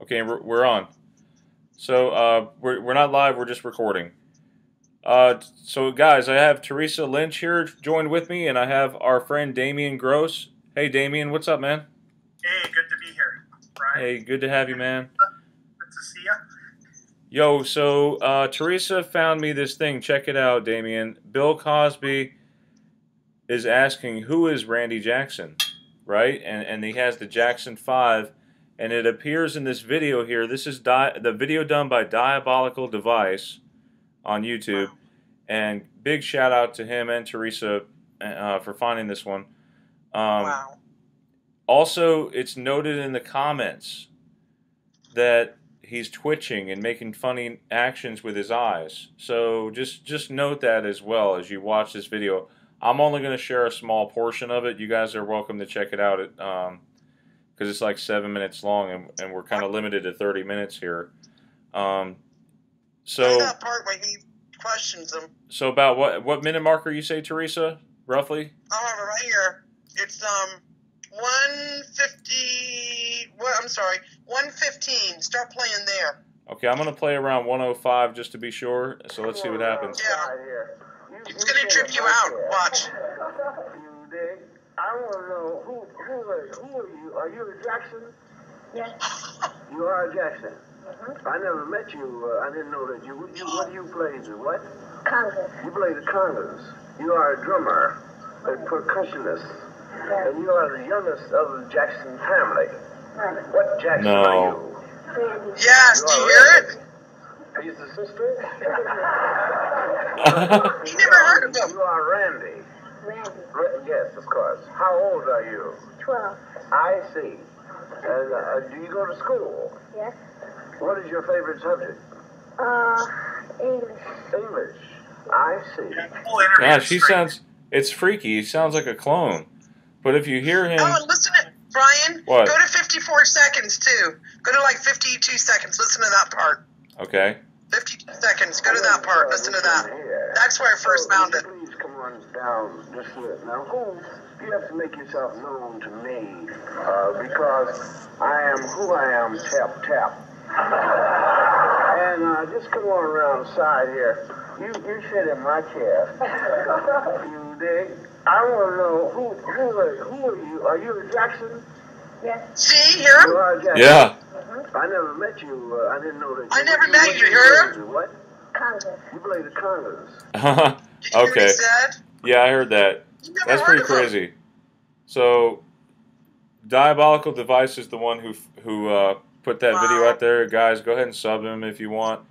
Okay, we're on. So we're not live. We're just recording. So guys, I have Teresa Lynch here joined with me, and I have our friend Damien Gross. Hey, Damien, what's up, man? Hey, good to be here, Brian. Hey, good to have you, man. Good to see you. Yo, so Teresa found me this thing. Check it out, Damien. Bill Cosby is asking who is Randy Jackson, right? And he has the Jackson 5. And it appears in this video here. This is the video done by Diabolical Device on YouTube. Wow. And big shout out to him and Teresa for finding this one. Wow. Also, it's noted in the comments that he's twitching and making funny actions with his eyes. So just note that as well as you watch this video. I'm only going to share a small portion of it. You guys are welcome to check it out at because it's like 7 minutes long, and we're kind of limited to 30 minutes here. So that part when he questions him. So about what minute marker you say, Teresa? Roughly? I have it right here. It's 150. Well, I'm sorry, 115. Start playing there. Okay, I'm gonna play around 105 just to be sure. So let's see what happens. Yeah. It's gonna trip you out. Watch. I want to know who are you? Are you a Jackson? Yes. You are a Jackson. I never met you. I didn't know that you. What do you play? What? Congress. You play the congas. You are a drummer, a percussionist, Yes. and you are the youngest of the Jackson family. Right. What Jackson No. are you? Randy. Yes. Do you hear it? He's the sister. You never heard of him. You are Randy. Randy. Yes, of course. How old are you? 12. I see. And do you go to school? Yes. What is your favorite subject? English. English. I see. Full interview Gosh, he straight. sounds. It's freaky. He sounds like a clone. But if you hear him, Oh, and listen to Brian. What? Go to 54 seconds too. Go to like 52 seconds. Listen to that part. okay. 52 seconds. Go to that part. Listen to that. That's where I first found it. Please come on down just a minute. Now, you have to make yourself known to me because I am who I am, tap, tap. And just come on around the side here. You sit in my chair. You dig? I want to know who are you? Are you a Jackson? Yes. See, hear You him? are a Jackson. Yeah. I never met you. I didn't know that. I never met you. Hear him? What? Congress. You play the congas. Did you hear what okay. he said? Yeah, I heard that. You never That's heard pretty of him. crazy. So, Diabolical Device is the one who put that video Wow. out there. Guys, go ahead and sub him if you want.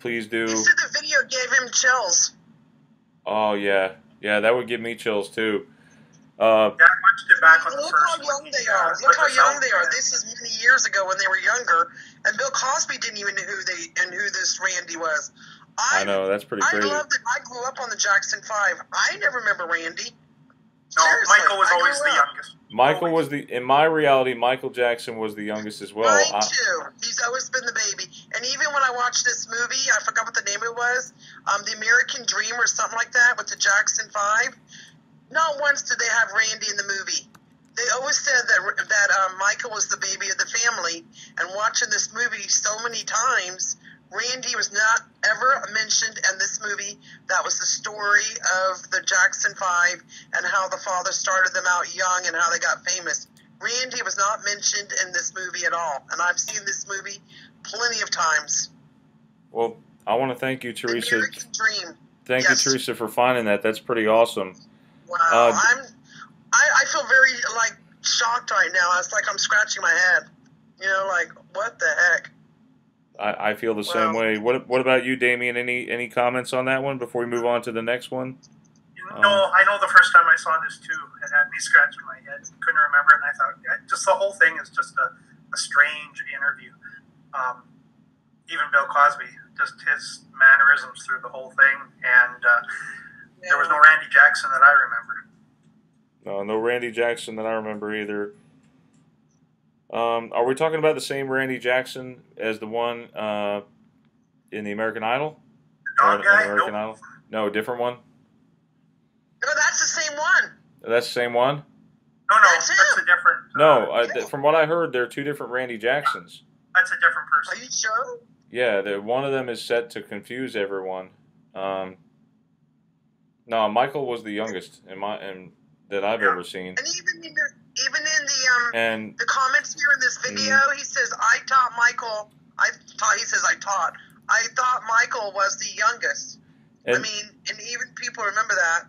Please do. He said the video gave him chills. Oh yeah, yeah, that would give me chills too. Yeah, I watched it back on the Look first how one. young they Yeah, are. Look how put this young out they are. there. This is many years ago when they were younger, and Bill Cosby didn't even know who this Randy was. I know, that's pretty I crazy. love that. I grew up on the Jackson 5. I never remember Randy. No, Seriously, Michael was I always grew the up. youngest. Michael was in my reality, Michael Jackson was the youngest as well. Mine too. He's always been the baby. And even when I watched this movie, I forgot what the name it was, The American Dream or something like that with the Jackson 5. Not once did they have Randy in the movie. They always said that Michael was the baby of the family. And watching this movie so many times, Randy was not ever mentioned in this movie. That was the story of the Jackson 5 and how the father started them out young and how they got famous. Randy was not mentioned in this movie at all. And I've seen this movie plenty of times. Well, I want to thank you, The Teresa. American Dream. Thank Yes. you, Teresa, for finding that. That's pretty awesome. Wow. I feel very shocked right now. It's like I'm scratching my head. You know, like what the heck? I feel the same Wow. way. What about you, Damien? Any comments on that one before we move on to the next one? No, I know the first time I saw this too, it had me scratching my head. Couldn't remember it, and I thought, just the whole thing is just a strange interview. Even Bill Cosby, just his mannerisms through the whole thing, and there was no Randy Jackson that I remember. No Randy Jackson that I remember either. Are we talking about the same Randy Jackson as the one in the American Idol? Dog guy? American Nope. Idol? No, different one. No, that's the same one. That's the same one. No, That's that's him. a different. No, from what I heard, there are two different Randy Jacksons. I That's a different Are person. you sure? Yeah, one of them is set to confuse everyone. No, Michael was the youngest that I've ever seen. And even in And the comments here in this video, he says, I thought Michael was the youngest. and, I mean, and even people remember that.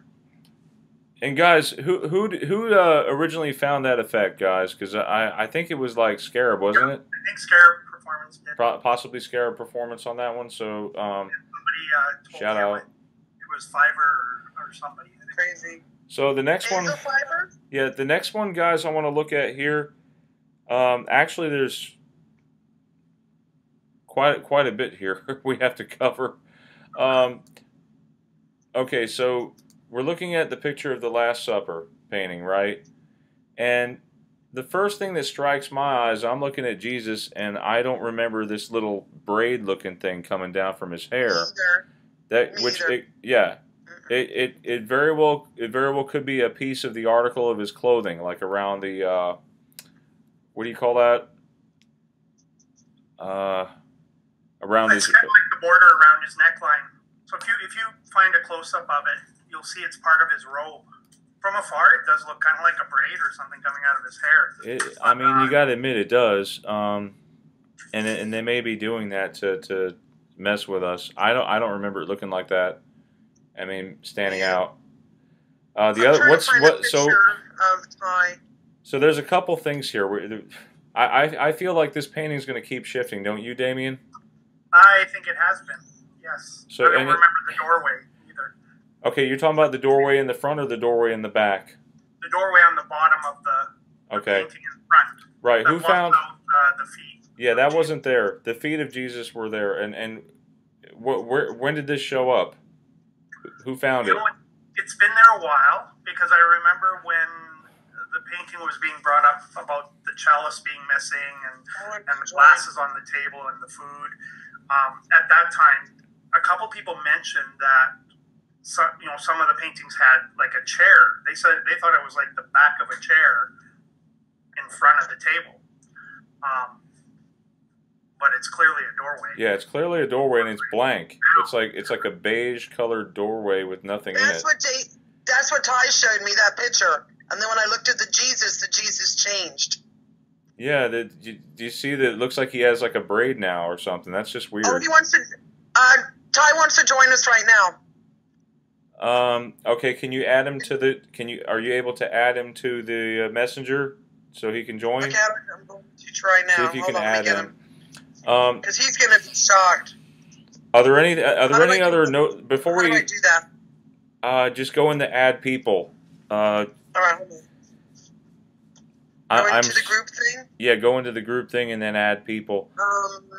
and guys, who originally found that effect, guys? Because I think it was like Scarab, wasn't it? I think Scarabperformance did. Possibly Scarabperformance on that one. So Somebody told shout me out. It was Fiverr or somebody. Crazy. So the next one, Fiverr? yeah, the next one, guys, I want to look at here. Actually, there's quite a bit here we have to cover. Okay, so we're looking at the picture of the Last Supper painting, right? And the first thing that strikes my eyes, I'm looking at Jesus, and I don't remember this little braid-looking thing coming down from his hair. It very well could be a piece of the article of his clothing, like around the what do you call that? Around it's his. kind of like the border around his neckline. So if you find a close up of it, you'll see it's part of his robe. From afar, it does look kind of like a braid or something coming out of his hair. I mean, you got to admit it does. And they may be doing that to mess with us. I don't remember it looking like that. I mean, standing out. So there's a couple things here. I feel like this painting is going to keep shifting, don't you, Damien? I think it has been. Yes. So, I don't remember the doorway either. Okay, you're talking about the doorway in the front or the doorway in the back? The doorway on the bottom of the painting in front. Right. Who found the feet? Yeah, that wasn't there. The feet of Jesus were there, and when did this show up? Who found it? It's been there a while, because I remember when the painting was being brought up about the chalice being missing and the glasses on the table and the food. At that time, a couple people mentioned that some of the paintings had like a chair. They said they thought it was like the back of a chair in front of the table. But it's clearly a doorway. Yeah, it's clearly a doorway, and it's blank. It's like a beige colored doorway with nothing in it. That's what Ty showed me, that picture. And then when I looked at the Jesus changed. Yeah, do you see that? It looks like he has like a braid now or something. That's just weird. Oh, he wants to. Ty wants to join us right now. Okay, can you add him to the? Are you able to add him to the messenger so he can join? Okay, I'm going to try now. See if you can add him. Because he's going to be shocked. Are there any other notes before we? How do I do that? Just go into add people. All right, hold on. Go into the group thing? Yeah, go into the group thing and then add people.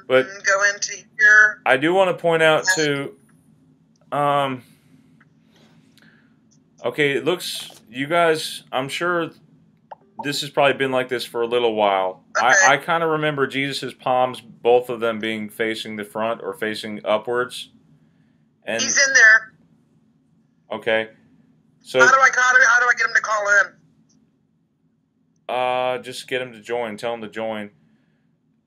But go into here. I do want to point out too. Okay, it looks, you guys, I'm sure this has probably been like this for a little while. Okay. I kind of remember Jesus' palms, both of them being facing the front or facing upwards. And he's in there. Okay. So how do I get him to call in? Just get him to join. Tell him to join.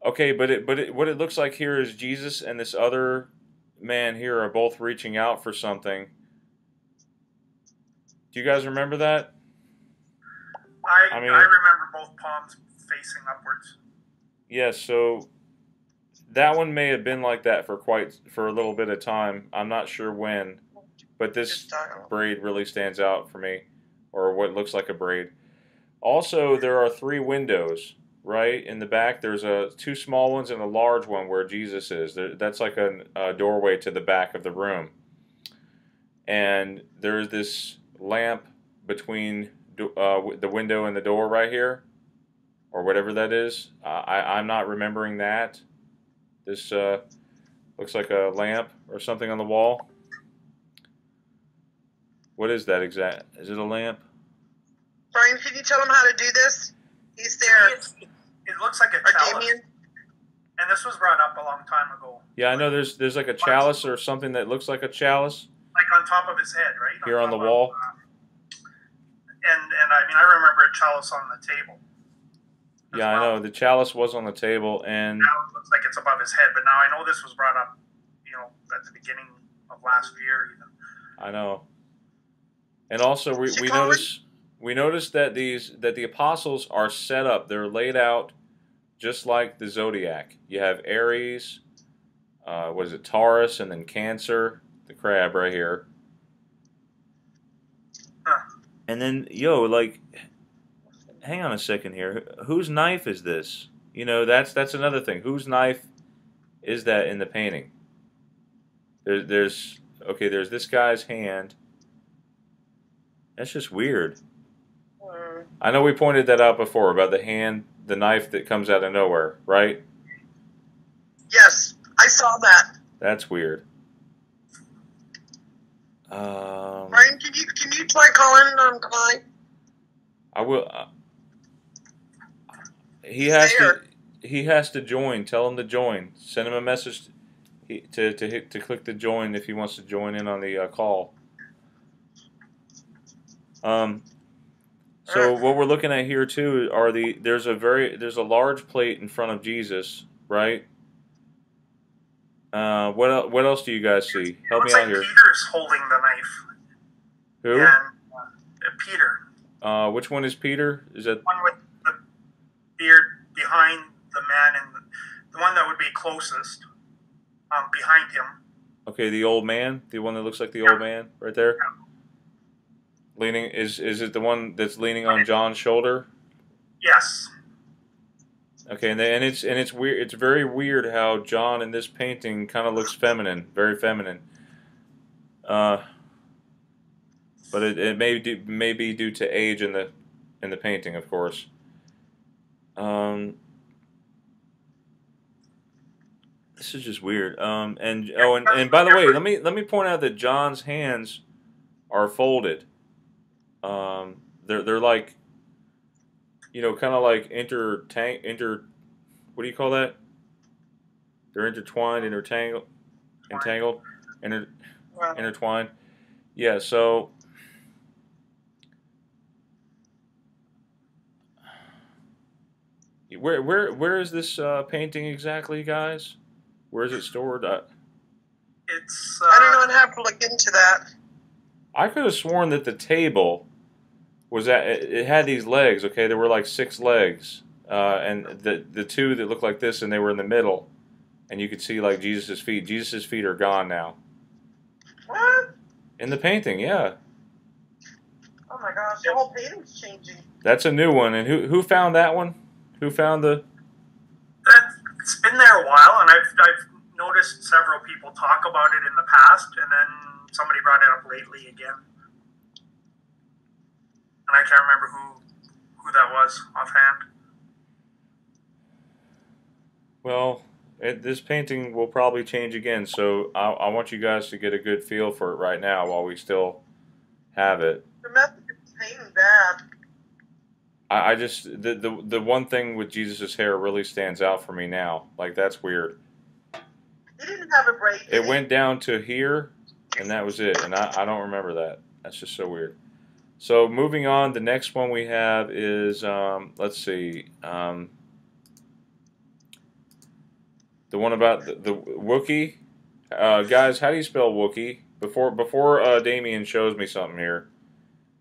Okay, but what it looks like here is Jesus and this other man here are both reaching out for something. Do you guys remember that? I remember both palms facing upwards. Yes, so that one may have been like that for a little bit of time. I'm not sure when, but this braid really stands out for me, or what looks like a braid. Also, there are 3 windows, right? In the back, there's 2 small ones and a large one where Jesus is. That's like a doorway to the back of the room. And there's this lamp between the window and the door right here, or whatever that is. I'm not remembering that. This looks like a lamp or something on the wall. What is that exact? Is it a lamp? Brian, can you tell him how to do this? He's there. It looks like a chalice. And this was brought up a long time ago. Yeah, I know there's like a chalice or something that looks like a chalice. Like on top of his head, right? Here on the wall. And I mean, I remember a chalice on the table. Yeah, I know. The chalice was on the table, and now it looks like it's above his head. But now I know this was brought up, at the beginning of last year. Even. I know. And also, we notice that the apostles are set up. They're laid out just like the zodiac. You have Aries, what is it, Taurus, and then Cancer, the crab right here. Huh. And then, like, hang on a second here. Whose knife is this? That's another thing. Whose knife is that in the painting? There's this guy's hand. That's just weird. I know we pointed that out before about the knife that comes out of nowhere, right? Yes, I saw that. That's weird. Ryan, can you try calling Clyde? I will. He has to join. Tell him to join. Send him a message to click the join if he wants to join in on the call. So what we're looking at here too are there's a large plate in front of Jesus, right? What else do you guys see? Help me out here. Peter's holding the knife. Who? And Peter. Which one is Peter? Is that one with the beard behind the man, and the one that would be closest behind him? Okay, the old man, the one that looks like the old man, right there. Yeah. Leaning is it the one that's leaning on John's shoulder? Yes. Okay, and it's weird. It's very weird how John in this painting kind of looks feminine, very feminine. But it may be due to age in the painting, of course. This is just weird. And by the way, let me point out that John's hands are folded. They're like, kind of like what do you call that? They're intertwined, intertwined. Yeah, so where is this painting exactly, guys? Where is it stored? It's I don't know. I'd have to look into that. I could have sworn that the table was it had these legs. Okay, there were like 6 legs, and the 2 that looked like this, and they were in the middle, and you could see like Jesus's feet. Jesus's feet are gone now. What? In the painting, yeah. Oh my gosh, the whole painting's changing. That's a new one, and who found that one? Who found the? It's been there a while, and I've noticed several people talk about it in the past, and then somebody brought it up lately again. And I can't remember who that was offhand. Well, this painting will probably change again, so I want you guys to get a good feel for it right now while we still have it. The method is painting bad. I just the one thing with Jesus's hair really stands out for me now. Like, that's weird. He didn't have a braid. It went down to here, and that was it. And I don't remember that. That's just so weird. So moving on, the next one we have is let's see, the one about the Wookiee. Guys, how do you spell Wookiee? Before Damien shows me something here,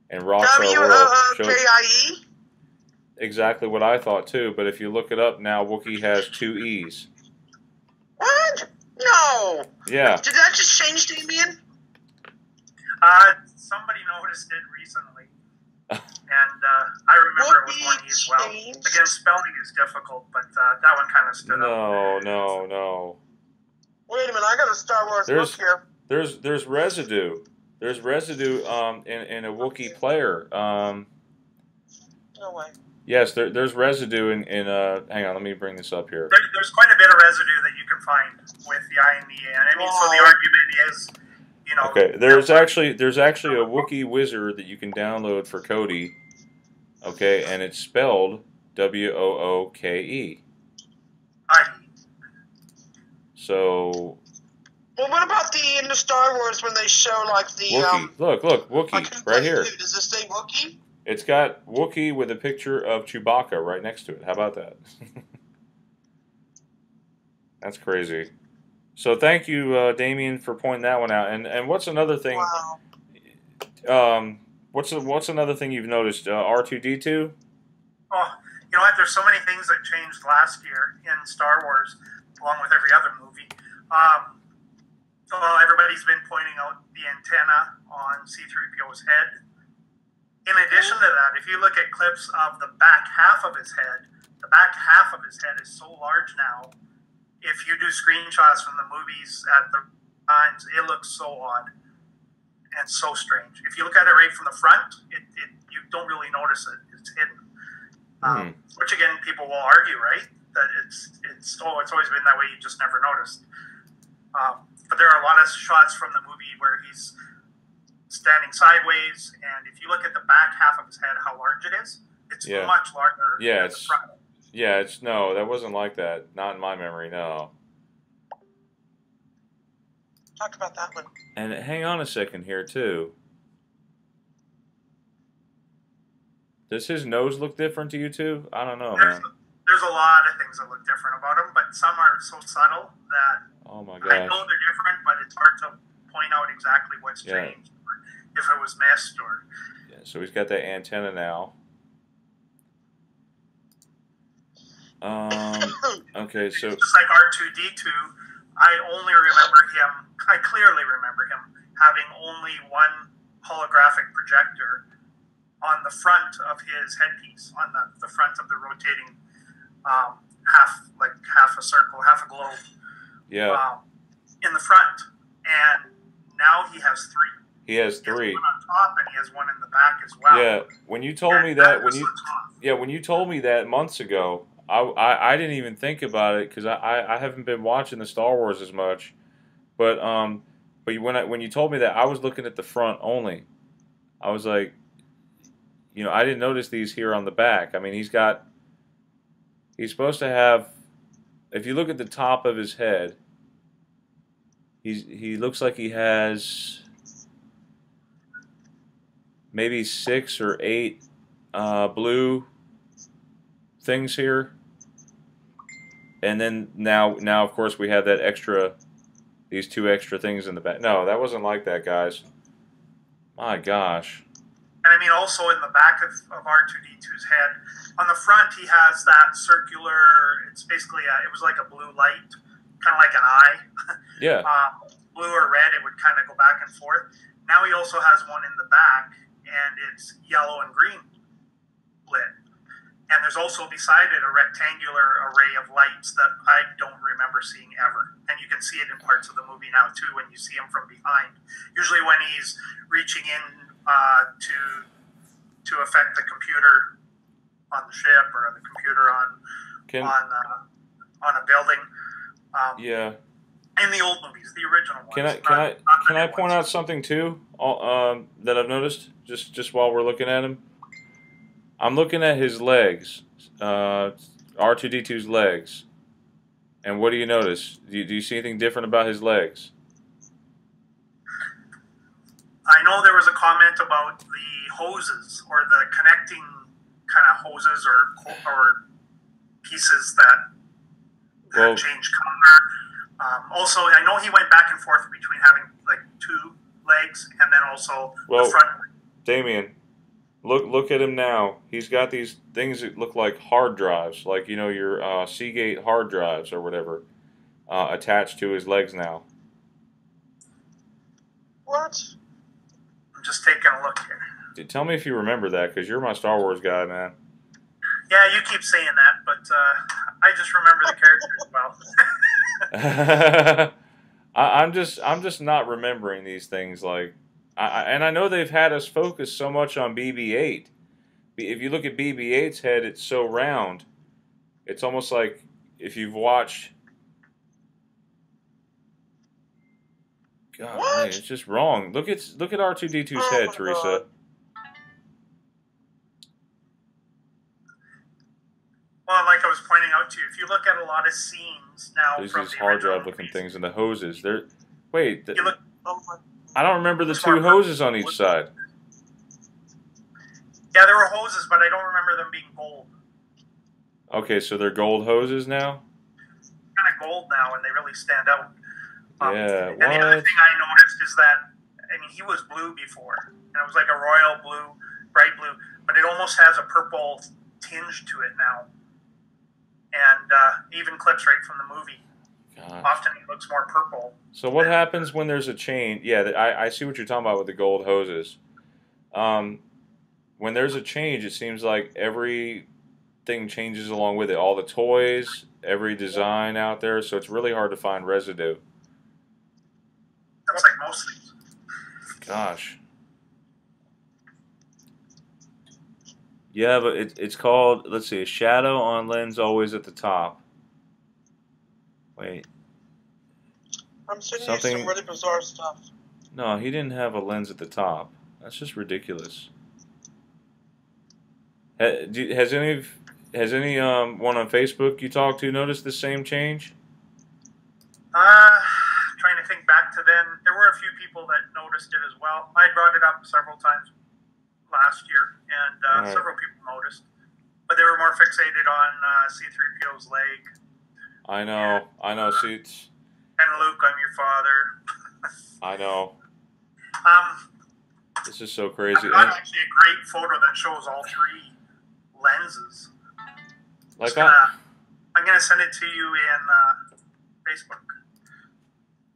and rocks our world. W-O-O-K-I-E? Exactly what I thought too, but if you look it up now, Wookiee has 2 E's. What? No. Yeah. Did that just change, Damien? Somebody noticed it recently, and I remember it was one E as well. Again, spelling is difficult, but that one kind of stood out. No. Wait a minute, I got a Star Wars book here. There's residue. There's residue in a Wookiee player. No way. Yes, there's residue in hang on, let me bring this up here. There's quite a bit of residue that you can find with the I and the A. And I mean, so the argument is, okay, there's actually a Wookiee wizard that you can download for Cody. Okay, and it's spelled W-O-O-K-E. So. Well, what about in the Star Wars when they show like the Wookiee? Look, Wookiee right here. Does this say Wookiee? It's got Wookiee with a picture of Chewbacca right next to it. How about that? That's crazy. So thank you, Damien, for pointing that one out. And what's another thing? Wow. What's another thing you've noticed? R2-D2? Oh, you know what? There's so many things that changed last year in Star Wars, along with every other movie. Well, everybody's been pointing out the antenna on C3PO's head. In addition to that, if you look at clips of the back half of his head, the back half of his head is so large now. If you do screenshots from the movies at the times, it looks so odd and so strange. If you look at it right from the front, you don't really notice it. It's hidden. Which again, people will argue, right? That it's always been that way. You just never noticed. But there are a lot of shots from the movie where he's standing sideways, and if you look at the back half of his head, how large it is, it's much larger than the front. Yeah, no, that wasn't like that. Not in my memory, no. Talk about that one. And hang on a second here, too. Does his nose look different to you, too? I don't know, man. There's a lot of things that look different about him, but some are so subtle that oh my I gosh. know they're different, but it's hard to point out exactly what's changed, or if it was missed, or... Yeah, so he's got that antenna now. Okay, so... Just like R2-D2, I clearly remember him having only one holographic projector on the front of his headpiece, on the front of the rotating half a circle, half a globe. Yeah. In the front. And now he has three. He has three. He has one on top and he has one in the back as well. Yeah, when you told me that, when you told me that months ago, I didn't even think about it because I haven't been watching the Star Wars as much, but when you told me that, I was looking at the front only. I was like, you know, I didn't notice these here on the back. I mean, he's supposed to have, if you look at the top of his head, he looks like he has maybe 6 or 8 blue things here, and then now of course we have these 2 extra things in the back. No, that wasn't like that, guys. My gosh. And I mean, also in the back of R2-D2's head, on the front he has that circular. It's basically it was like a blue light, kind of like an eye. Yeah. Blue or red, it would kind of go back and forth. Now he also has one in the back, and it's yellow and green lit. And there's also beside it a rectangular array of lights that I don't remember seeing ever. And you can see it in parts of the movie now, too, when you see him from behind. Usually when he's reaching in to affect the computer on the ship or the computer on a building. Yeah. In the old movies, the original ones. Can I point out something, too, that I've noticed, just while we're looking at him? I'm looking at his legs, R2-D2's legs, and what do you notice? Do you see anything different about his legs? I know there was a comment about the hoses, or the connecting kind of hoses or pieces that change color. Also, I know he went back and forth between having like 2 legs and then also the front. Damien. Look at him now. He's got these things that look like hard drives, like, you know, your Seagate hard drives or whatever, attached to his legs now. What? I'm just taking a look here. Tell me if you remember that, because you're my Star Wars guy, man. Yeah, you keep saying that, but I just remember the characters well. I'm just not remembering these things like. And I know they've had us focus so much on BB-8. If you look at BB-8's head, it's so round. It's almost like if you've watched... God, man, it's just wrong. Look at R2-D2's head, Teresa. Well, like I was pointing out to you, if you look at a lot of scenes now There's from these the hard original drive looking movies, things and the hoses. Wait. you look, I don't remember the 2 hoses on each side. Yeah, there were hoses, but I don't remember them being gold. Okay, so they're gold hoses now? Kind of gold now, and they really stand out. Yeah, And the other thing I noticed is that, I mean, he was blue before, and it was like a royal blue, bright blue, but it almost has a purple tinge to it now. And even clips right from the movie. God. Often it looks more purple. So what happens when there's a change? Yeah, I see what you're talking about with the gold hoses. When there's a change, it seems like everything changes along with it. All the toys, every design out there, so it's really hard to find residue. That's like most things. Gosh. Yeah, but it's called, let's see, a shadow on lens always at the top. Wait. I'm sending you some really bizarre stuff. No, he didn't have a lens at the top. That's just ridiculous. Has any one on Facebook you talked to noticed the same change? Trying to think back to then, there were a few people that noticed it as well. I brought it up several times last year, and several people noticed. But they were more fixated on C3PO's leg. I know. See, and Luke, I'm your father. I know. This is so crazy. I've got actually a great photo that shows all three lenses. Like I'm gonna send it to you in Facebook.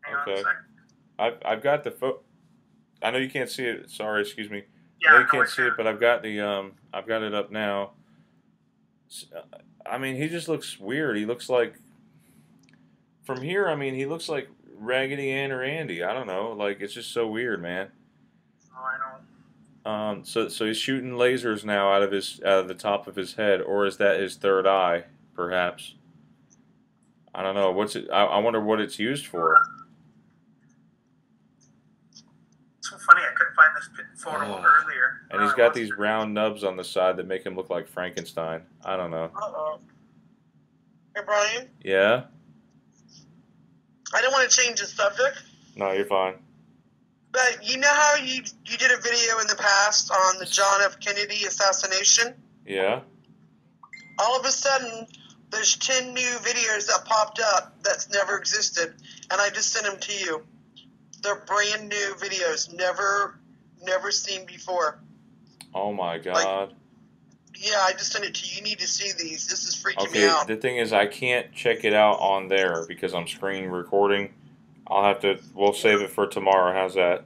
Hang on a sec. I've got the photo. I know you can't see it. Sorry, excuse me. Yeah, I know you can't see it, but I've got the I've got it up now. I mean, he just looks weird. He looks like from here. I mean, he looks like Raggedy Ann or Andy. I don't know. Like it's just so weird, man. Oh, I know. So he's shooting lasers now out of the top of his head, or is that his third eye, perhaps? I don't know. What's it? I wonder what it's used for. It's so funny. I couldn't find this photo earlier. And he's got these round nubs on the side that make him look like Frankenstein. I don't know. Hey, Brian. Yeah. I don't want to change the subject. No, you're fine. But you know how you did a video in the past on the John F. Kennedy assassination? Yeah. All of a sudden, there's 10 new videos that popped up that's never existed, and I just sent them to you. They're brand new videos, never seen before. Oh my God. Yeah, I just sent it to you. You need to see these. This is freaking me out. Okay, the thing is, I can't check it out on there because I'm screen recording. I'll have to. We'll save it for tomorrow. How's that?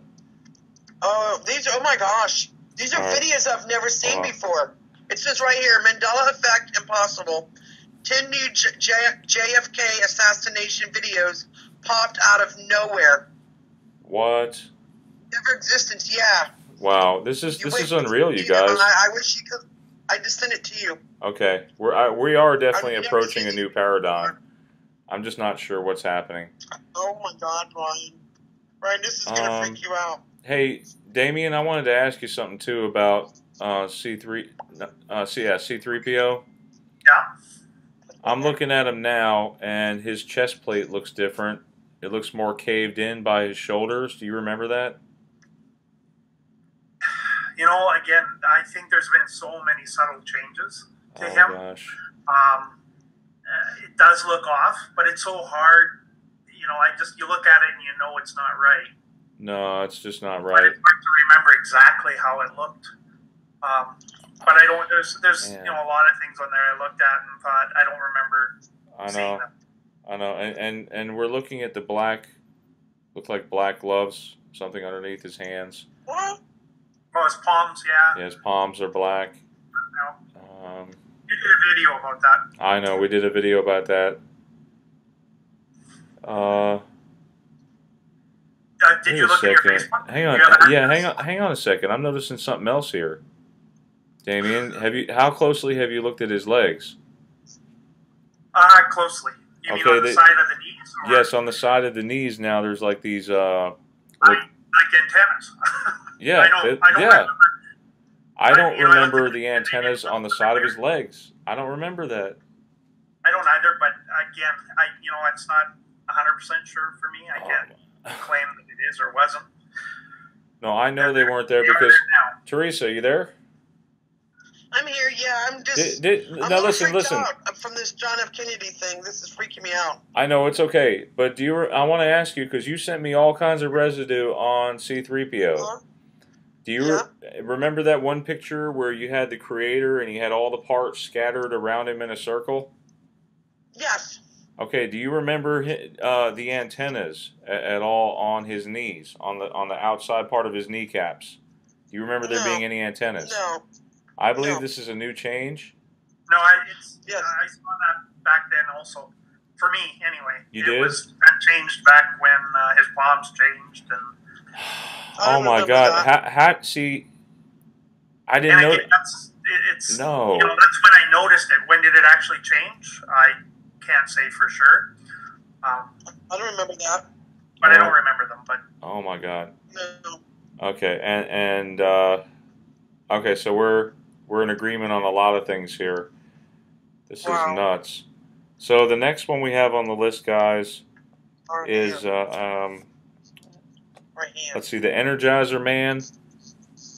Oh, oh my gosh. These are videos I've never seen before. It says right here, Mandela Effect Impossible. 10 new JFK assassination videos popped out of nowhere. What? Never existence, yeah. Wow, this is unreal, you guys. I wish you could. I just sent it to you. Okay, we are definitely approaching a new paradigm. I'm just not sure what's happening. Oh my God, Ryan. Ryan, this is gonna freak you out. Hey, Damien, I wanted to ask you something too about C3PO. Yeah. I'm looking at him now, and his chest plate looks different. It looks more caved in by his shoulders. Do you remember that? You know, again, I think there's been so many subtle changes to him. Oh gosh. It does look off, but it's so hard. You know, you look at it and you know it's not right. No, it's just not But right. it's hard to remember exactly how it looked. But I don't. There's you know, a lot of things on there I looked at and thought I don't remember seeing them. I know, and we're looking at the black, look like black gloves, something underneath his hands. What? Oh, his palms, yeah. Yeah, his palms are black. No. You did a video about that. I know, we did a video about that. Did you look at your Facebook? Hang on, hang on a second. I'm noticing something else here. Damien, how closely have you looked at his legs? Closely. You mean on the side of the knees? Or? Yes, on the side of the knees. Now there's like these like antennas. Yeah, I don't remember the antennas on the side of his legs. I don't remember that. I don't either, but again, it's not 100% sure for me. I can't claim that it is or wasn't. No, I know they weren't there because Teresa, you there? I'm here. Yeah, I'm just. I'm now a little freaked listen. out from this John F. Kennedy thing. This is freaking me out. I know it's okay, but I want to ask you because you sent me all kinds of residue on C3PO. Huh? Do you remember that one picture where you had the creator and he had all the parts scattered around him in a circle? Yes. Okay. Do you remember the antennas at all on his knees, on the outside part of his kneecaps? Do you remember there being any antennas? No. I believe this is a new change. No, I saw Yes. that back then also. For me, anyway. You did? That changed back when his bombs changed. And oh my God! See, I didn't know. It's no. You know, that's when I noticed it. When did it actually change? I can't say for sure. I don't remember that. But I don't remember them. But oh my God. No. Okay, and okay, so we're in agreement on a lot of things here. This is nuts. So the next one we have on the list, guys, is let's see, the Energizer Man.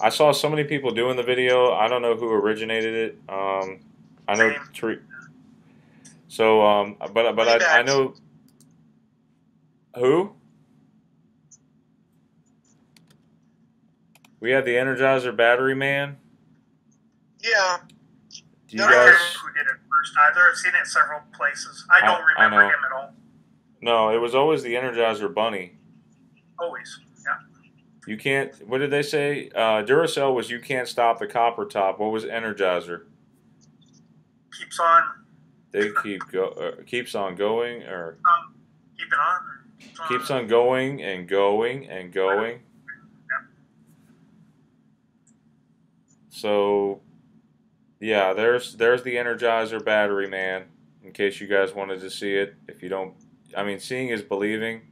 I saw so many people doing the video. I don't know who originated it. I know so but I know who. We have the Energizer Battery Man. Yeah. Do you guys? Who did it first either? I've seen it several places. I don't remember him at all. No, it was always the Energizer Bunny. Always, yeah. You can't. What did they say? Duracell was you can't stop the copper top. What was Energizer? Keeps on. They keeps on going, or keep it on. Keeps on going and going and going. Yeah. So, yeah, there's the Energizer Battery Man. In case you guys wanted to see it, if you don't, I mean, seeing is believing.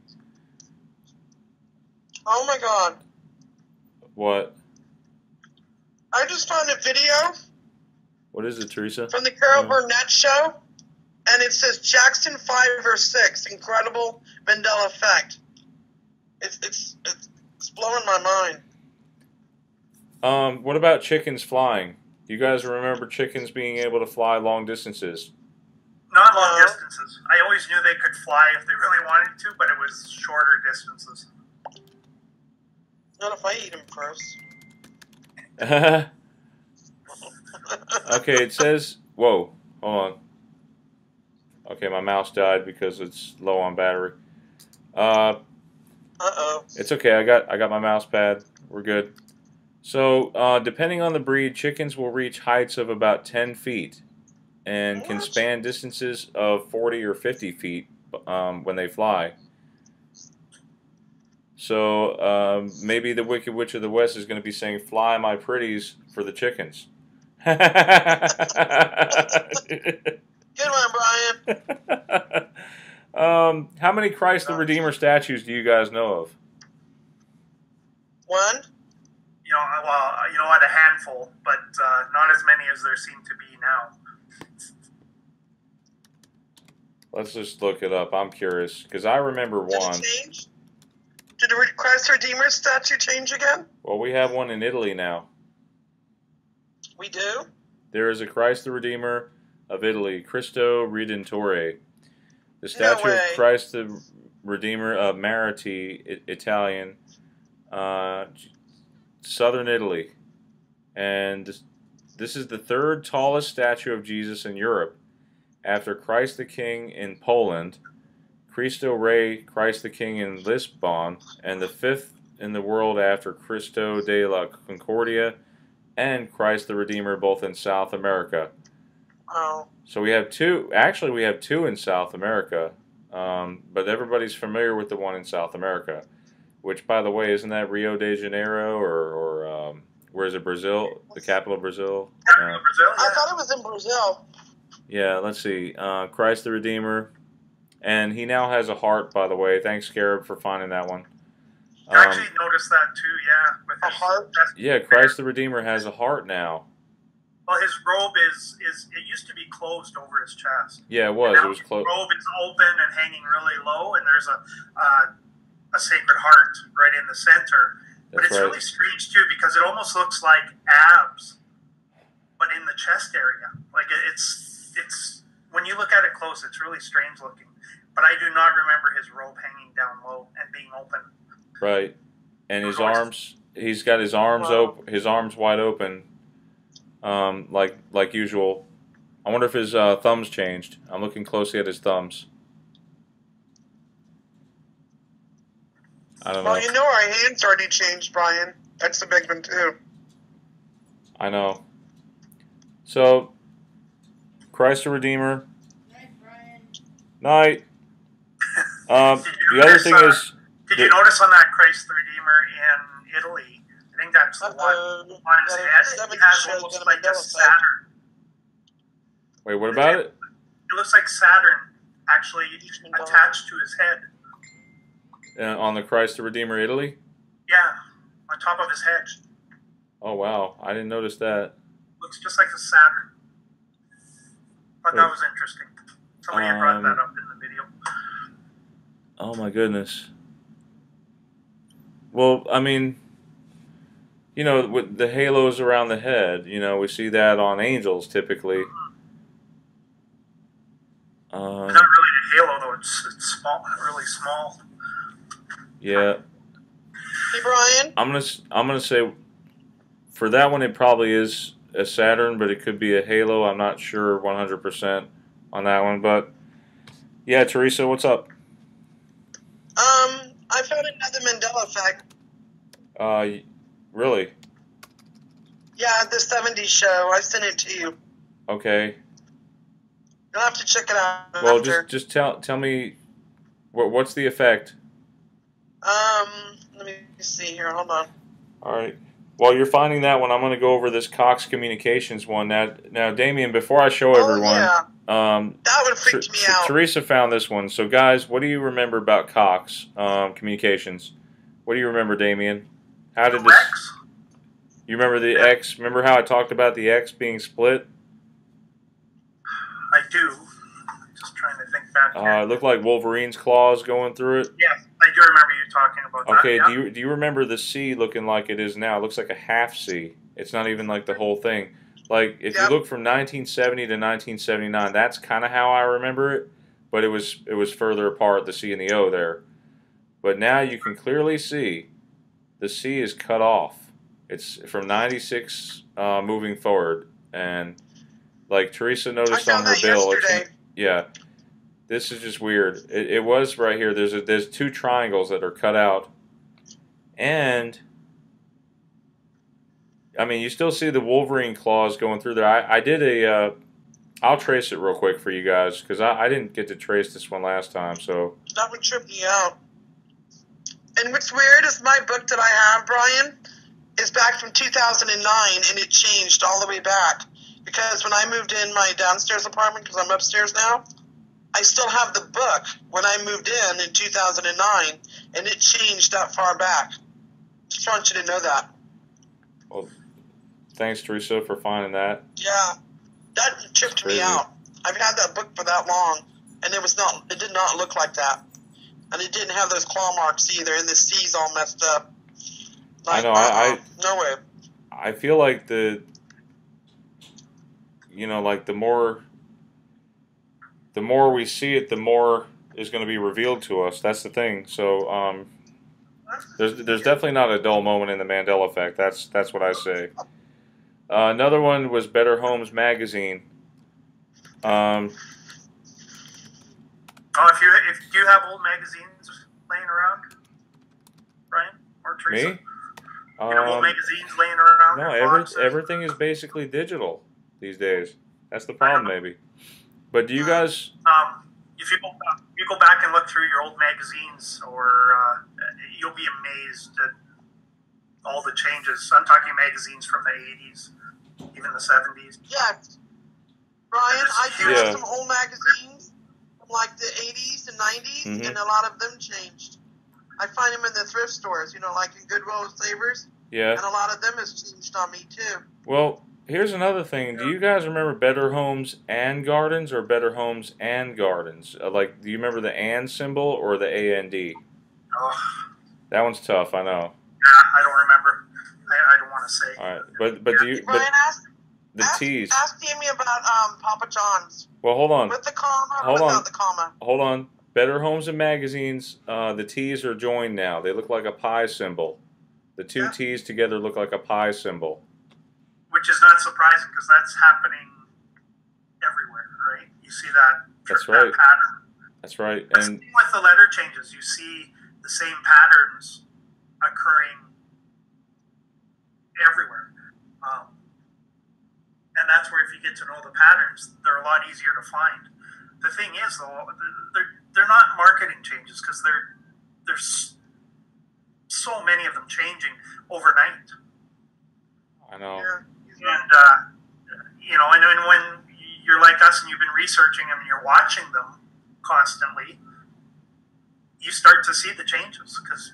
Oh my God. What? I just found a video. What is it, Teresa? From the Carol Burnett show, and it says Jackson 5 or 6, incredible Mandela Effect. It's blowing my mind. What about chickens flying? Do you guys remember chickens being able to fly long distances? Not long distances. I always knew they could fly if they really wanted to, but it was shorter distances. Not if I eat them first. Okay, it says... Whoa, hold on. Okay, my mouse died because it's low on battery. Uh-oh. It's okay, I got my mouse pad. We're good. So, depending on the breed, chickens will reach heights of about 10 feet and can span distances of 40 or 50 feet when they fly. So, maybe the Wicked Witch of the West is going to be saying, "Fly, my pretties," for the chickens. Good one, Brian. How many Christ the Redeemer statues do you guys know of? One. You know what, a handful, but not as many as there seem to be now. Let's just look it up. I'm curious, because I remember one. Did it change? Did the Christ the Redeemer statue change again? Well, we have one in Italy now. We do? There is a Christ the Redeemer of Italy, Cristo Redentore. The statue of Christ the Redeemer of Mariti, Italian, southern Italy. And this is the third tallest statue of Jesus in Europe, after Christ the King in Poland, Cristo Rey, Christ the King in Lisbon, and the fifth in the world after Cristo de la Concordia and Christ the Redeemer, both in South America. Oh. So we have two. Actually, we have two in South America, but everybody's familiar with the one in South America, which, by the way, isn't that Rio de Janeiro or where is it? Brazil, the capital of Brazil. Brazil. Yeah. I thought it was in Brazil. Yeah, let's see. Christ the Redeemer, and he now has a heart. By the way, thanks, Scarab, for finding that one. I actually noticed that too. Yeah, with a heart. Yeah, Christ the Redeemer has a heart now. Well, his robe is it used to be closed over his chest. Yeah, it was. Now It was closed. His robe is open and hanging really low, and there's a sacred heart right in the center. But it's really strange too, because it almost looks like abs but in the chest area. Like it's when you look at it close, it's really strange looking. But I do not remember his robe hanging down low and being open. Right, and his arms. He's got his arms his arms wide open, like usual. I wonder if his thumbs changed. I'm looking closely at his thumbs. I don't know. Well, you know our hands already changed, Brian. That's a big one, too. I know. So, Christ the Redeemer. Night, Brian. Night. The other thing is... Did you notice on that Christ the Redeemer in Italy, I think that's the one on his head, it has almost like a Saturn. Wait, what about it? It looks like Saturn actually attached to his head. On the Christ the Redeemer Italy? Yeah, on top of his head. Oh, wow. I didn't notice that. Looks just like a Saturn. But that was interesting. Somebody had brought that up in the video. Oh, my goodness. Well, I mean, you know, with the halos around the head, you know, we see that on angels typically. It's not really a halo, though. It's small, really small. Yeah. Hey, Brian? I'm gonna say for that one it probably is a Saturn, but it could be a halo. I'm not sure 100% on that one, but yeah, Teresa, what's up? I found another Mandela Effect. Really? Yeah, the 70s show. I sent it to you. Okay. You'll have to check it out. Well, after. just tell me what's the effect? Let me see here. Hold on. All right. While you're finding that one, I'm going to go over this Cox Communications one. Now, Damien, before I show everyone, yeah. That one freaked me out. Teresa found this one. So, guys, what do you remember about Cox Communications? What do you remember, Damien? How did this? X? You remember the X? Remember how I talked about the X being split? I do. Just trying to think back here. It looked like Wolverine's claws going through it. Yes, I do remember you talking about that. Okay, Yeah. do you remember the C looking like it is now? It looks like a half C. It's not even like the whole thing. Like, if you look from 1970 to 1979, that's kind of how I remember it, but it was further apart, the C and the O there. But now you can clearly see the C is cut off. It's from 96 moving forward, and like Teresa noticed on her bill, yeah, this is just weird. It was right here. There's two triangles that are cut out, and I mean you still see the Wolverine claws going through there. I did a I'll trace it real quick for you guys because I didn't get to trace this one last time. So that would trip me out. And what's weird is my book that I have, Brian, is back from 2009, and it changed all the way back. Because when I moved in my downstairs apartment, because I'm upstairs now, I still have the book when I moved in 2009, and it changed that far back. Just want you to know that. Well, thanks, Teresa, for finding that. Yeah, that tripped me out. I've had that book for that long, and it did not look like that. And it didn't have those claw marks either, and the C's all messed up. Like, I know. No way. I feel like the more we see it, the more is going to be revealed to us. That's the thing. So there's definitely not a dull moment in the Mandela Effect. That's what I say. Another one was Better Homes magazine. If you have old magazines laying around, Brian or Teresa? Me? Old magazines laying around. No, everything is basically digital these days. That's the problem, maybe. But do you guys? If you go back and look through your old magazines, or you'll be amazed at all the changes. I'm talking magazines from the 80s, even the 70s. Yeah, Brian, I do have some old magazines from like the 80s and 90s, and a lot of them changed. I find them in the thrift stores, like in Goodwill and Savers. Yeah. And a lot of them has changed on me too. Well, here's another thing. Do you guys remember Better Homes and Gardens or Better Homes and Gardens? Do you remember the and symbol or the AND? Oh. That one's tough, I know. I don't remember. I don't want to say. All right, but do you? Brian asked. the T's. Ask Amy about Papa John's. Well, hold on. With the comma or Hold without on. the comma? Hold on. Better Homes and Magazines, the T's are joined now. They look like a pie symbol. The two T's together look like a pie symbol. Which is not surprising because that's happening everywhere, right? You see that, That's that right. pattern. That's right. And And with the letter changes, you see the same patterns occurring everywhere. And that's where if you get to know the patterns, they're a lot easier to find. The thing is, though, they're not marketing changes because there's so many of them changing overnight. I know. And, you know, and when you're like us and you've been researching them and you're watching them constantly, you start to see the changes because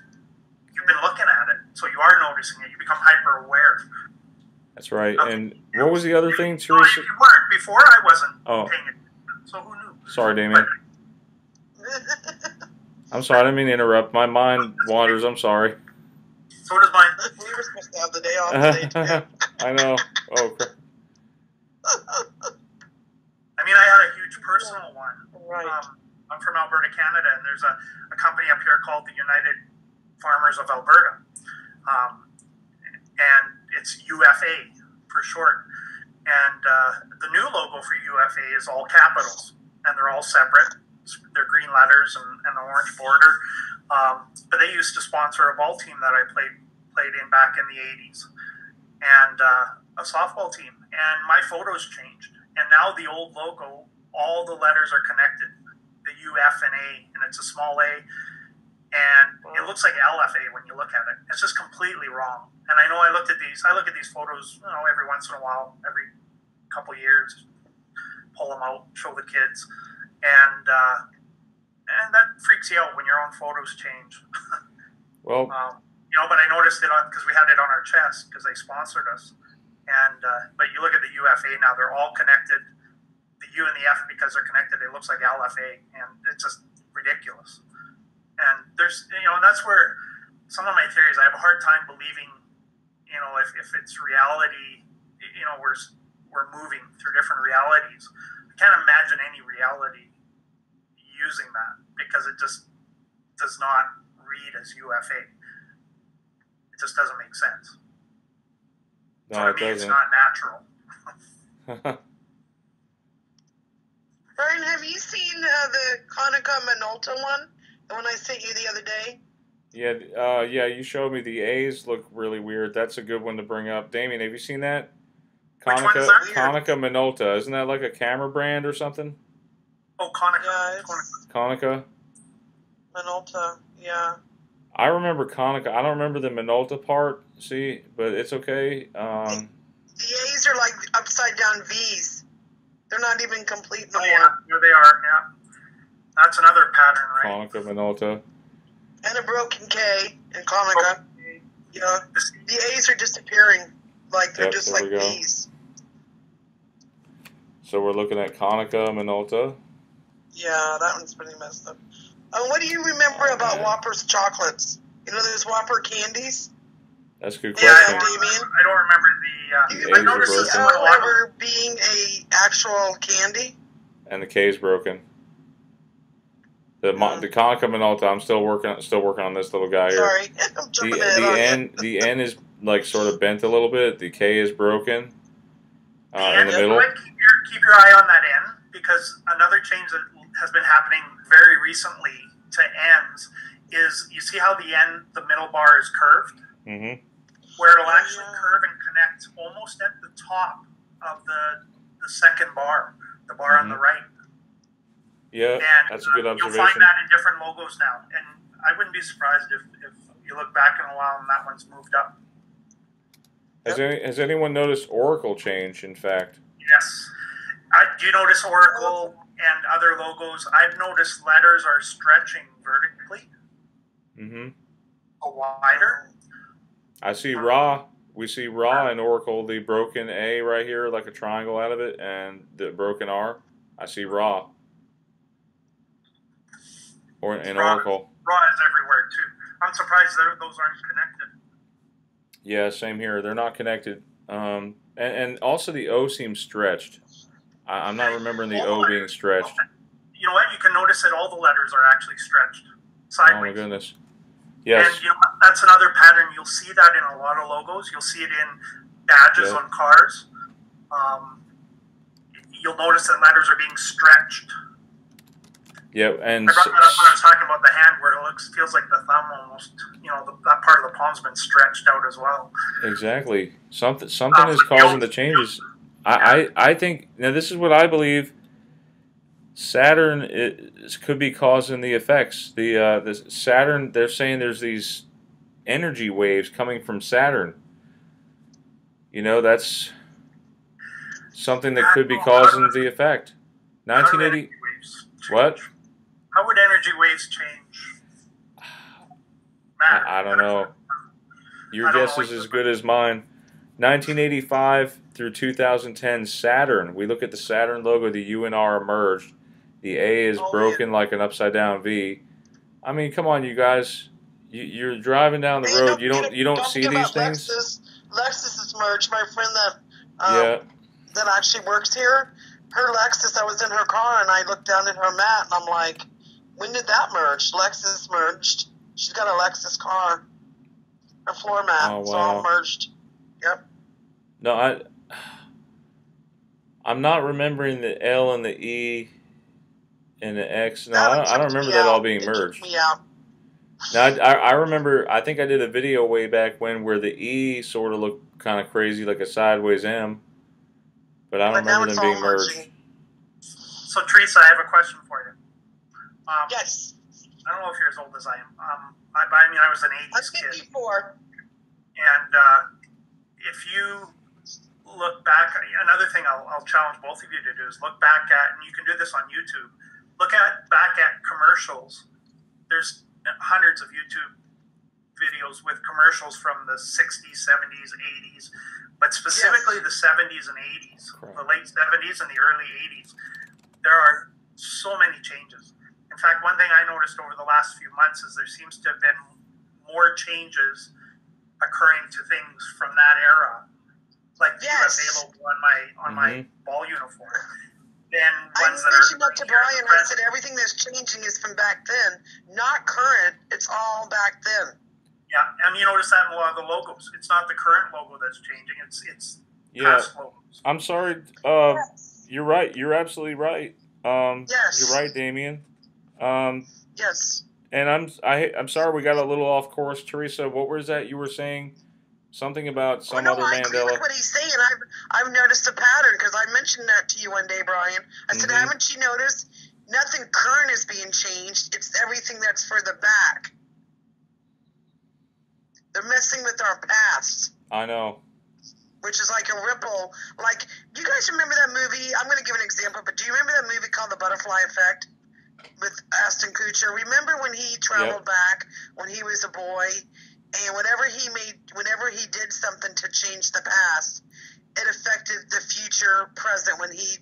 you've been looking at it. So you are noticing it. You become hyper aware. That's right. Okay. And what was the other thing, No, Teresa? you weren't. Before I wasn't paying attention. So who knew? Sorry, Damien. I'm sorry. I didn't mean to interrupt. My mind wanders. I'm sorry. So does mine. We were supposed to have the day off today, too. I know. Oh, crap. I mean, I had a huge personal one. Right. I'm from Alberta, Canada, and there's a company up here called the United Farmers of Alberta. And it's UFA for short. And the new logo for UFA is all capitals, and they're all separate. They're green letters and an orange border. But they used to sponsor a ball team that I played in back in the 80s, and a softball team. And my photos changed. And now the old logo, all the letters are connected, the U, F, and A, and it's a small A. And it looks like LFA when you look at it. It's just completely wrong. And I know I look at these photos, you know, every once in a while, every couple years, pull them out, show the kids. And that freaks you out when your own photos change. Well, you know, but I noticed it because we had it on our chest because they sponsored us. And but you look at the UFA now; they're all connected. The U and the F, because they're connected, it looks like LFA, and it's just ridiculous. And there's, you know, and that's where some of my theories. I have a hard time believing, you know, if it's reality. You know, we're moving through different realities. I can't imagine any reality using that because it just does not read as UFA. It just doesn't make sense. no, So it to me, it's doesn't. not natural. Tarrin, have you seen the Konica Minolta one? The one I sent you the other day? Yeah, you showed me the A's look really weird. That's a good one to bring up. Damien, have you seen that? Which one is that? Konica Minolta. Isn't that like a camera brand or something? Oh, Konica. Yeah, it's Konica? Minolta, yeah. I remember Konica. I don't remember the Minolta part, see, but it's okay. The A's are like upside down V's. They're not even complete no Oh, more. yeah, there they are. Yeah, that's another pattern, right? Konica Minolta. And a broken K in Konica. Okay. Yeah. The A's are disappearing. Like they're Yep, just there like we go. V's. So we're looking at Konica Minolta. Yeah, that one's pretty messed up. What do you remember about man. Whopper's chocolates? You know those Whopper candies? That's a good Yeah, question. I don't remember Do the. you The I A's are remember noticed broken. this the one a O lot. ever being a actual candy? And the K is broken. The Konica Minolta. I'm still working on this little guy here. Sorry, I'm jumping ahead on you. The N is like sort of bent a little bit. The K is broken The in end, the middle. keep your eye on that end because another change that has been happening very recently to ends is you see how the middle bar is curved, Mm-hmm. where it'll actually curve and connect almost at the top of the second bar, the bar on the right. Yeah, And that's a good you'll observation. find that in different logos now, and I wouldn't be surprised if you look back in a while and that one's moved up. Has anyone noticed Oracle change? In fact, Yes. Do you notice Oracle and other logos? I've noticed letters are stretching vertically, mm-hmm. wider. I see Ra. We see Ra in Oracle, the broken A right here, like a triangle out of it, and the broken R. I see Ra. Or in Oracle. Raw is everywhere too. I'm surprised those aren't connected. Yeah, same here. They're not connected. And also the O seems stretched. I'm not remembering the O being stretched. You know what? You can notice that all the letters are actually stretched sideways. Oh my goodness. Yes. And you know, that's another pattern. You'll see that in a lot of logos. You'll see it in badges on cars. You'll notice that letters are being stretched. Yeah, and I brought that up when I was talking about the hand, where it feels like the thumb almost, you know, that part of the palm's been stretched out as well. Exactly. Something is causing the changes. I think, now this is what I believe, Saturn could be causing the effects. The Saturn, they're saying there's these energy waves coming from Saturn. You know, that's something that could be causing the effect. 1980. What? How would energy waves change? I don't know. Your guess is as good as mine. 1985 through 2010, Saturn. We look at the Saturn logo. The U and R emerged. The A is broken like an upside down V. I mean, come on, you guys. You're driving down the road. You don't see these things. Lexus is merged. My friend that actually works here, her Lexus. I was in her car and I looked down at her mat and I'm like, when did that merge? Lexus merged. She's got a Lexus car. Her floor mat. Oh, wow. It's all merged. Yep. No, I'm not remembering the L and the E and the X. No, I don't remember that all being merged. Now, I remember, I think I did a video way back when where the E sort of looked kind of crazy, like a sideways M. But I don't remember them being merged. So, Teresa, I have a question for you. Yes. I don't know if you're as old as I am. I mean, I was an 80s kid. I'm 54. And if you look back, another thing I'll challenge both of you to do is look back at, and you can do this on YouTube, back at commercials. There's hundreds of YouTube videos with commercials from the 60s, 70s, 80s, but specifically the 70s and 80s, the late 70s and the early 80s. There are so many changes. In fact, one thing I noticed over the last few months is there seems to have been more changes occurring to things from that era, like the USA logo on my ball uniform. Then ones that mentioned that to Brian. I said everything that's changing is from back then, not current. It's all back then. Yeah, and you notice that in a lot of the logos. It's not the current logo that's changing. It's past logos. I'm sorry. You're right. You're absolutely right. You're right, Damien. Yes. And I'm sorry we got a little off course, Teresa. What was that you were saying? Something about some other Mandela. I agree with what he's saying. I've noticed a pattern because I mentioned that to you one day, Brian. I said, haven't you noticed nothing current is being changed? It's everything that's for the back. They're messing with our past. I know. Which is like a ripple. Like, do you guys remember that movie? I'm going to give an example, but do you remember that movie called The Butterfly Effect with Ashton Kutcher? Remember when he traveled back when he was a boy? And whenever he did something to change the past, it affected the future present when he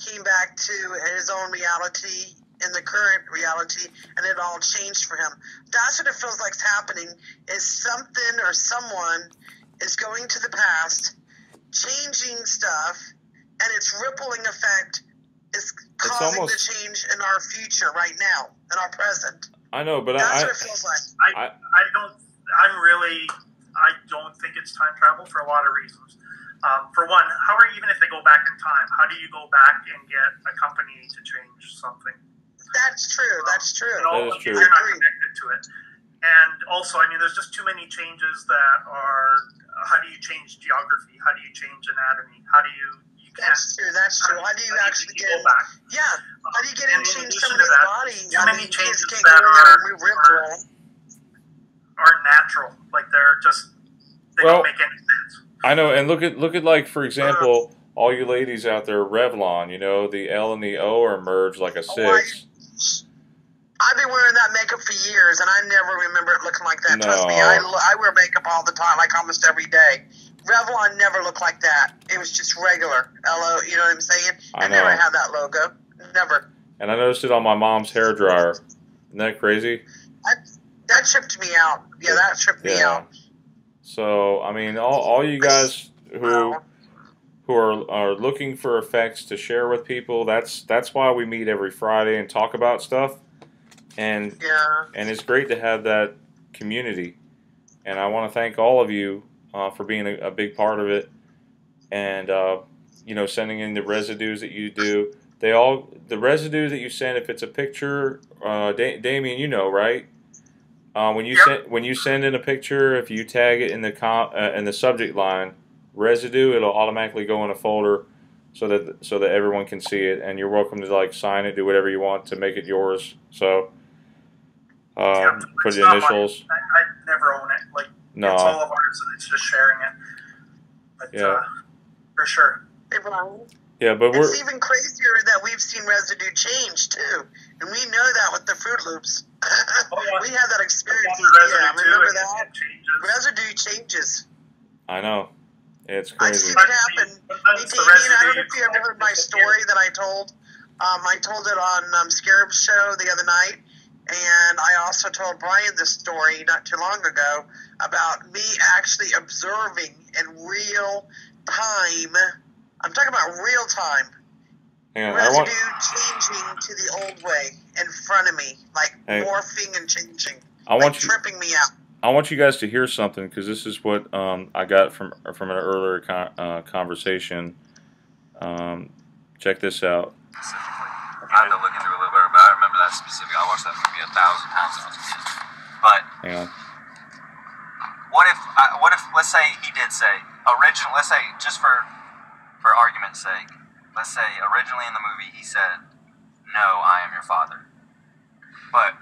came back to his own reality in the current reality, and it all changed for him. That's what it feels like's happening, is something or someone is going to the past, changing stuff, and its rippling effect is causing the change in our future right now, in our present. I know, but that's what it feels like. I don't think it's time travel for a lot of reasons. For one, even if they go back in time, how do you go back and get a company to change something? That's true. That's true. That is true. You're not connected to it. And also, I mean, there's just too many changes that are, how do you change geography? How do you change anatomy? How do you can't. That's true. That's true. How do you actually get go back? Yeah. How do you get in change somebody's body? Too many changes that aren't natural. Like they don't make any sense. I know, and look at like, for example, all you ladies out there, Revlon, you know, the L and the O are merged like a 6. I've been wearing that makeup for years, and I never remember it looking like that. No. Trust me, I wear makeup all the time, like almost every day. Revlon never looked like that. It was just regular. L-O, you know what I'm saying? I never had that logo. Never. And I noticed it on my mom's hairdryer. Isn't that crazy? That tripped me out. Yeah, that tripped me out. So, I mean, all you guys who are looking for effects to share with people. That's why we meet every Friday and talk about stuff. And it's great to have that community. And I want to thank all of you for being a big part of it. And you know, sending in the residues that you do. The residue that you send, if it's a picture, Damien, you know, right? When you send in a picture, if you tag it in the subject line, residue, it'll automatically go in a folder so that everyone can see it. And you're welcome to like sign it, do whatever you want to make it yours. So put your initials. I never own it. Like no. It's all of ours, and it's just sharing it. But for sure. Hey, Brian. Yeah, but it's even crazier that we've seen residue change too, and we know that with the Fruit Loops. We had that experience. Remember that? Residue changes. I know. It's crazy. I've seen it happen. Hey, Damien, I don't know if you ever heard my story that I told. I told it on Scarab's show the other night, and I also told Brian this story not too long ago about me actually observing in real time. I'm talking about real time. Residue changing to the old way in front of me, like morphing and changing, tripping me out. I want you guys to hear something because this is what I got from an earlier conversation. Check this out. I had to look into it a little bit, but I remember that specific. I watched that movie 1,000 times when I was a kid. But hang on. What if let's say he did say original? Let's say just for argument's sake, let's say originally in the movie he said, "No, I am your father," but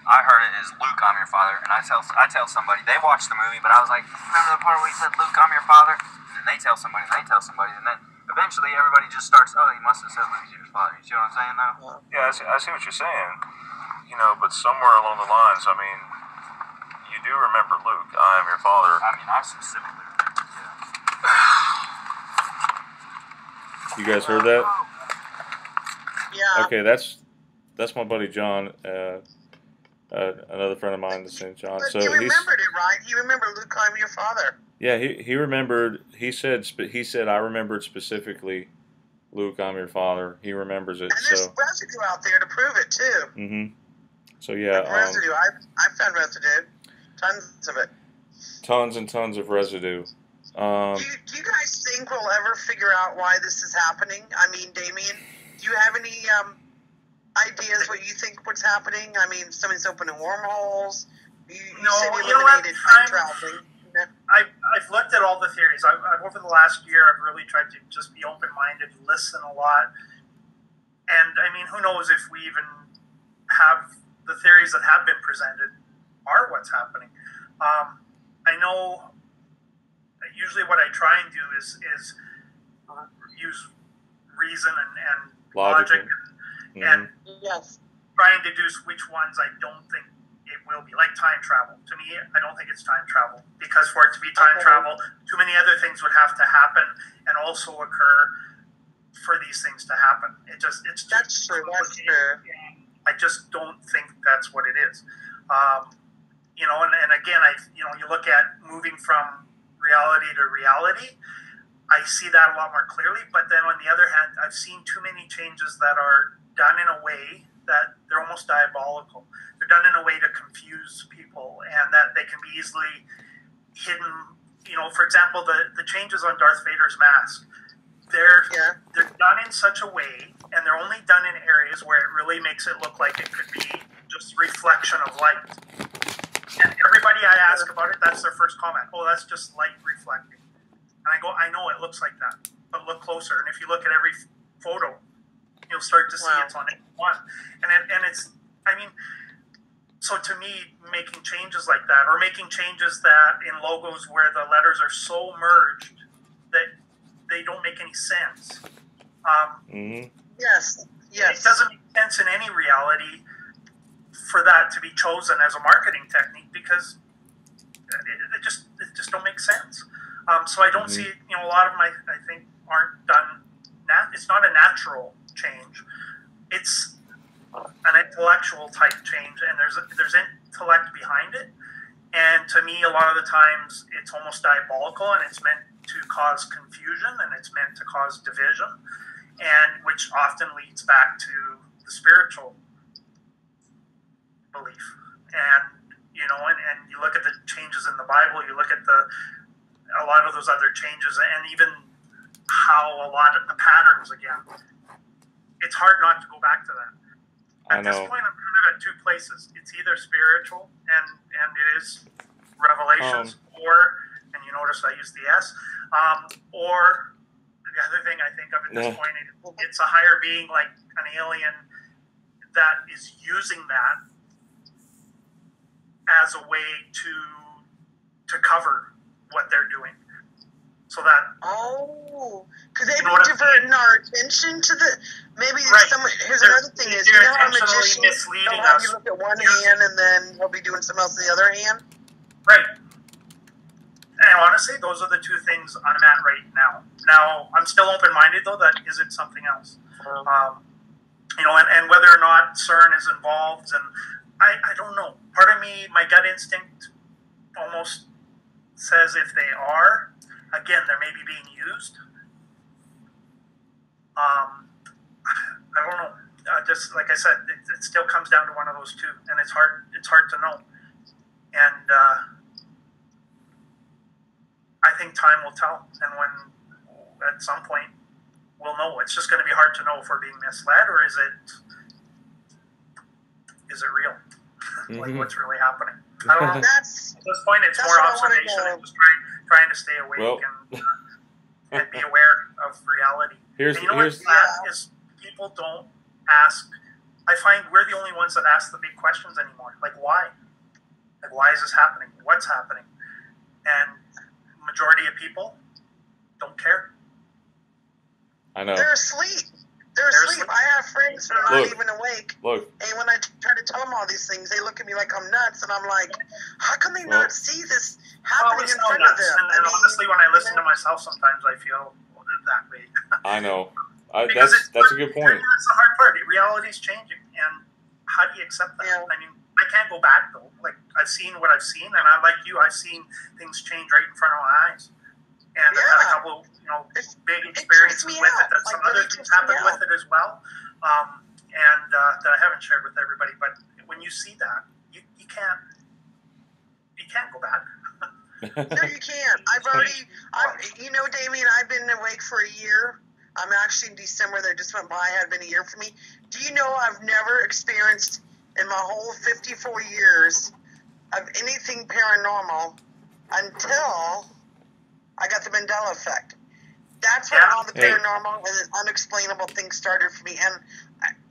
I heard it as Luke, I'm your father, and I tell somebody they watched the movie, but I was like, remember the part where he said, "Luke, I'm your father," and then they tell somebody, and then eventually everybody just starts, "Oh, he must have said Luke's your father." You see what I'm saying, though? Yeah, I see what you're saying. You know, but somewhere along the lines, I mean, you do remember Luke, I am your father. I mean, I specifically remember, You guys heard that? Yeah. Okay, that's my buddy John, another friend of mine, the same John. But he remembered it, right? He remembered Luke, I'm your father. Yeah, he remembered. He said I remembered specifically, Luke, I'm your father. He remembers it. And there's residue out there to prove it too. Mm-hmm. So yeah, residue. I found residue, tons of it. Tons and tons of residue. Do you guys think we'll ever figure out why this is happening? I mean, Damien, do you have any ideas what you think what's happening? I mean, somebody's opening wormholes. You said you eliminated time traveling. I've looked at all the theories. I've over the last year, I've really tried to just be open-minded, listen a lot. And, I mean, who knows if we even have the theories that have been presented are what's happening. I know usually what I try and do is use reason and logic and try and deduce which ones I don't think it will be, like time travel. To me, I don't think it's time travel, because for it to be time travel, too many other things would have to happen and also occur for these things to happen. It's that's true. I just don't think that's what it is. You know, and again, you look at moving from reality to reality, I see that a lot more clearly. But then on the other hand, I've seen too many changes that are done in a way that they're almost diabolical. They're done in a way to confuse people, and that they can be easily hidden. You know, for example, the changes on Darth Vader's mask, they're done in such a way, and they're only done in areas where it really makes it look like it could be just reflection of light. And everybody I ask about it, that's their first comment. Oh, that's just light reflecting. And I go, I know it looks like that, but look closer. And if you look at every photo, you'll start to see it's on one. And it's, I mean, so to me, making changes like that, or making changes that in logos where the letters are so merged that they don't make any sense. Yes. It doesn't make sense in any reality for that to be chosen as a marketing technique, because it just don't make sense. So I don't see, you know, a lot of them I think aren't done. It's not a natural change. It's an intellectual type change, and there's intellect behind it. And to me, a lot of the times, it's almost diabolical, and it's meant to cause confusion and it's meant to cause division, and which often leads back to the spiritual belief. And you know, and you look at the changes in the Bible, you look at a lot of those other changes, and even how a lot of the patterns again. It's hard not to go back to that. At this point, I'm kind of at two places. It's either spiritual, and it is revelations, or, and you notice I use the S, or the other thing I think of at this point, it's a higher being, like an alien, that is using that as a way to cover what they're doing. So that because they've been diverting our attention to the Here's another thing is, you know how magicians they'll have you look at one hand and then he'll be doing something else in the other hand. Right. And honestly, those are the two things I'm at right now. Now I'm still open-minded though. That is it something else. You know, and whether or not CERN is involved, and I don't know. Part of me, my gut instinct almost says if they are, again, they're maybe being used. I don't know. Just like I said, it still comes down to one of those two, and it's hard to know. And I think time will tell, and when at some point we'll know. It's just going to be hard to know if we're being misled, or is it real? Like what's really happening? I don't know. At this point, it's more observation and just trying to stay awake and be aware of reality. And you know what's sad is people don't ask. I find we're the only ones that ask the big questions anymore. Like why? Like why is this happening? What's happening? And majority of people don't care. I know. They're asleep. They're asleep. I have friends who are not even awake. And when I try to tell them all these things, they look at me like I'm nuts. And I'm like, how can they not see this happening in front of them? And honestly, when I listen to myself, sometimes I feel that way. I know. That's a good point. That's the hard part. Reality's changing. And how do you accept that? I mean, I can't go back, though. Like, I've seen what I've seen. And I'm like you. I've seen things change right in front of my eyes. And I've had a couple, big experiences with it. That some other things happened with it as well, and that I haven't shared with everybody. But when you see that, you can't go back. No, you can't. Damien, I've been awake for a year. I'm actually in December. That just went by. Had been a year for me. Do you know I've never experienced in my whole 54 years of anything paranormal until I got the Mandela Effect. That's when all the paranormal and unexplainable things started for me. And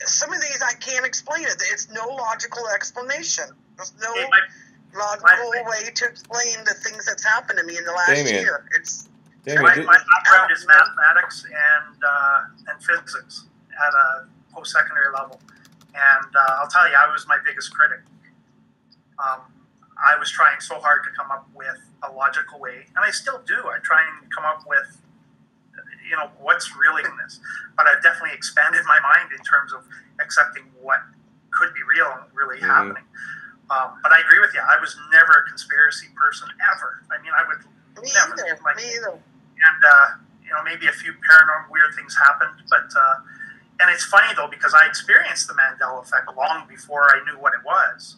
some of these I can't explain it. It's no logical explanation. There's no logical way to explain the things that's happened to me in the last year. My background is mathematics and physics at a post-secondary level. And I'll tell you, I was my biggest critic. I was trying so hard to come up with a logical way, and I still do. I try and come up with, what's really in this. But I've definitely expanded my mind in terms of accepting what could be real and really happening. But I agree with you. I was never a conspiracy person, ever. I mean, I would never. Me either. And, maybe a few paranormal weird things happened. But and it's funny, though, because I experienced the Mandela Effect long before I knew what it was.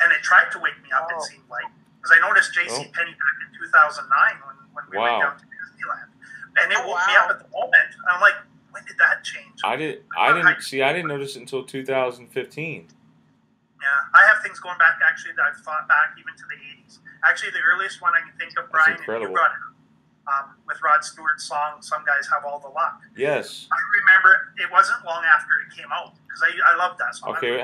And it tried to wake me up, it seemed like. Because I noticed J.C. Penney back in 2009 when we went down to Disneyland. And it woke me up at the moment. I'm like, when did that change? I didn't notice it until 2015. Yeah, I have things going back, actually, that I've thought back even to the 80s. Actually, the earliest one I can think of, Brian, and you brought it up, with Rod Stewart's song, Some Guys Have All the Luck. Yes. I remember it wasn't long after it came out, because I loved that song. Okay,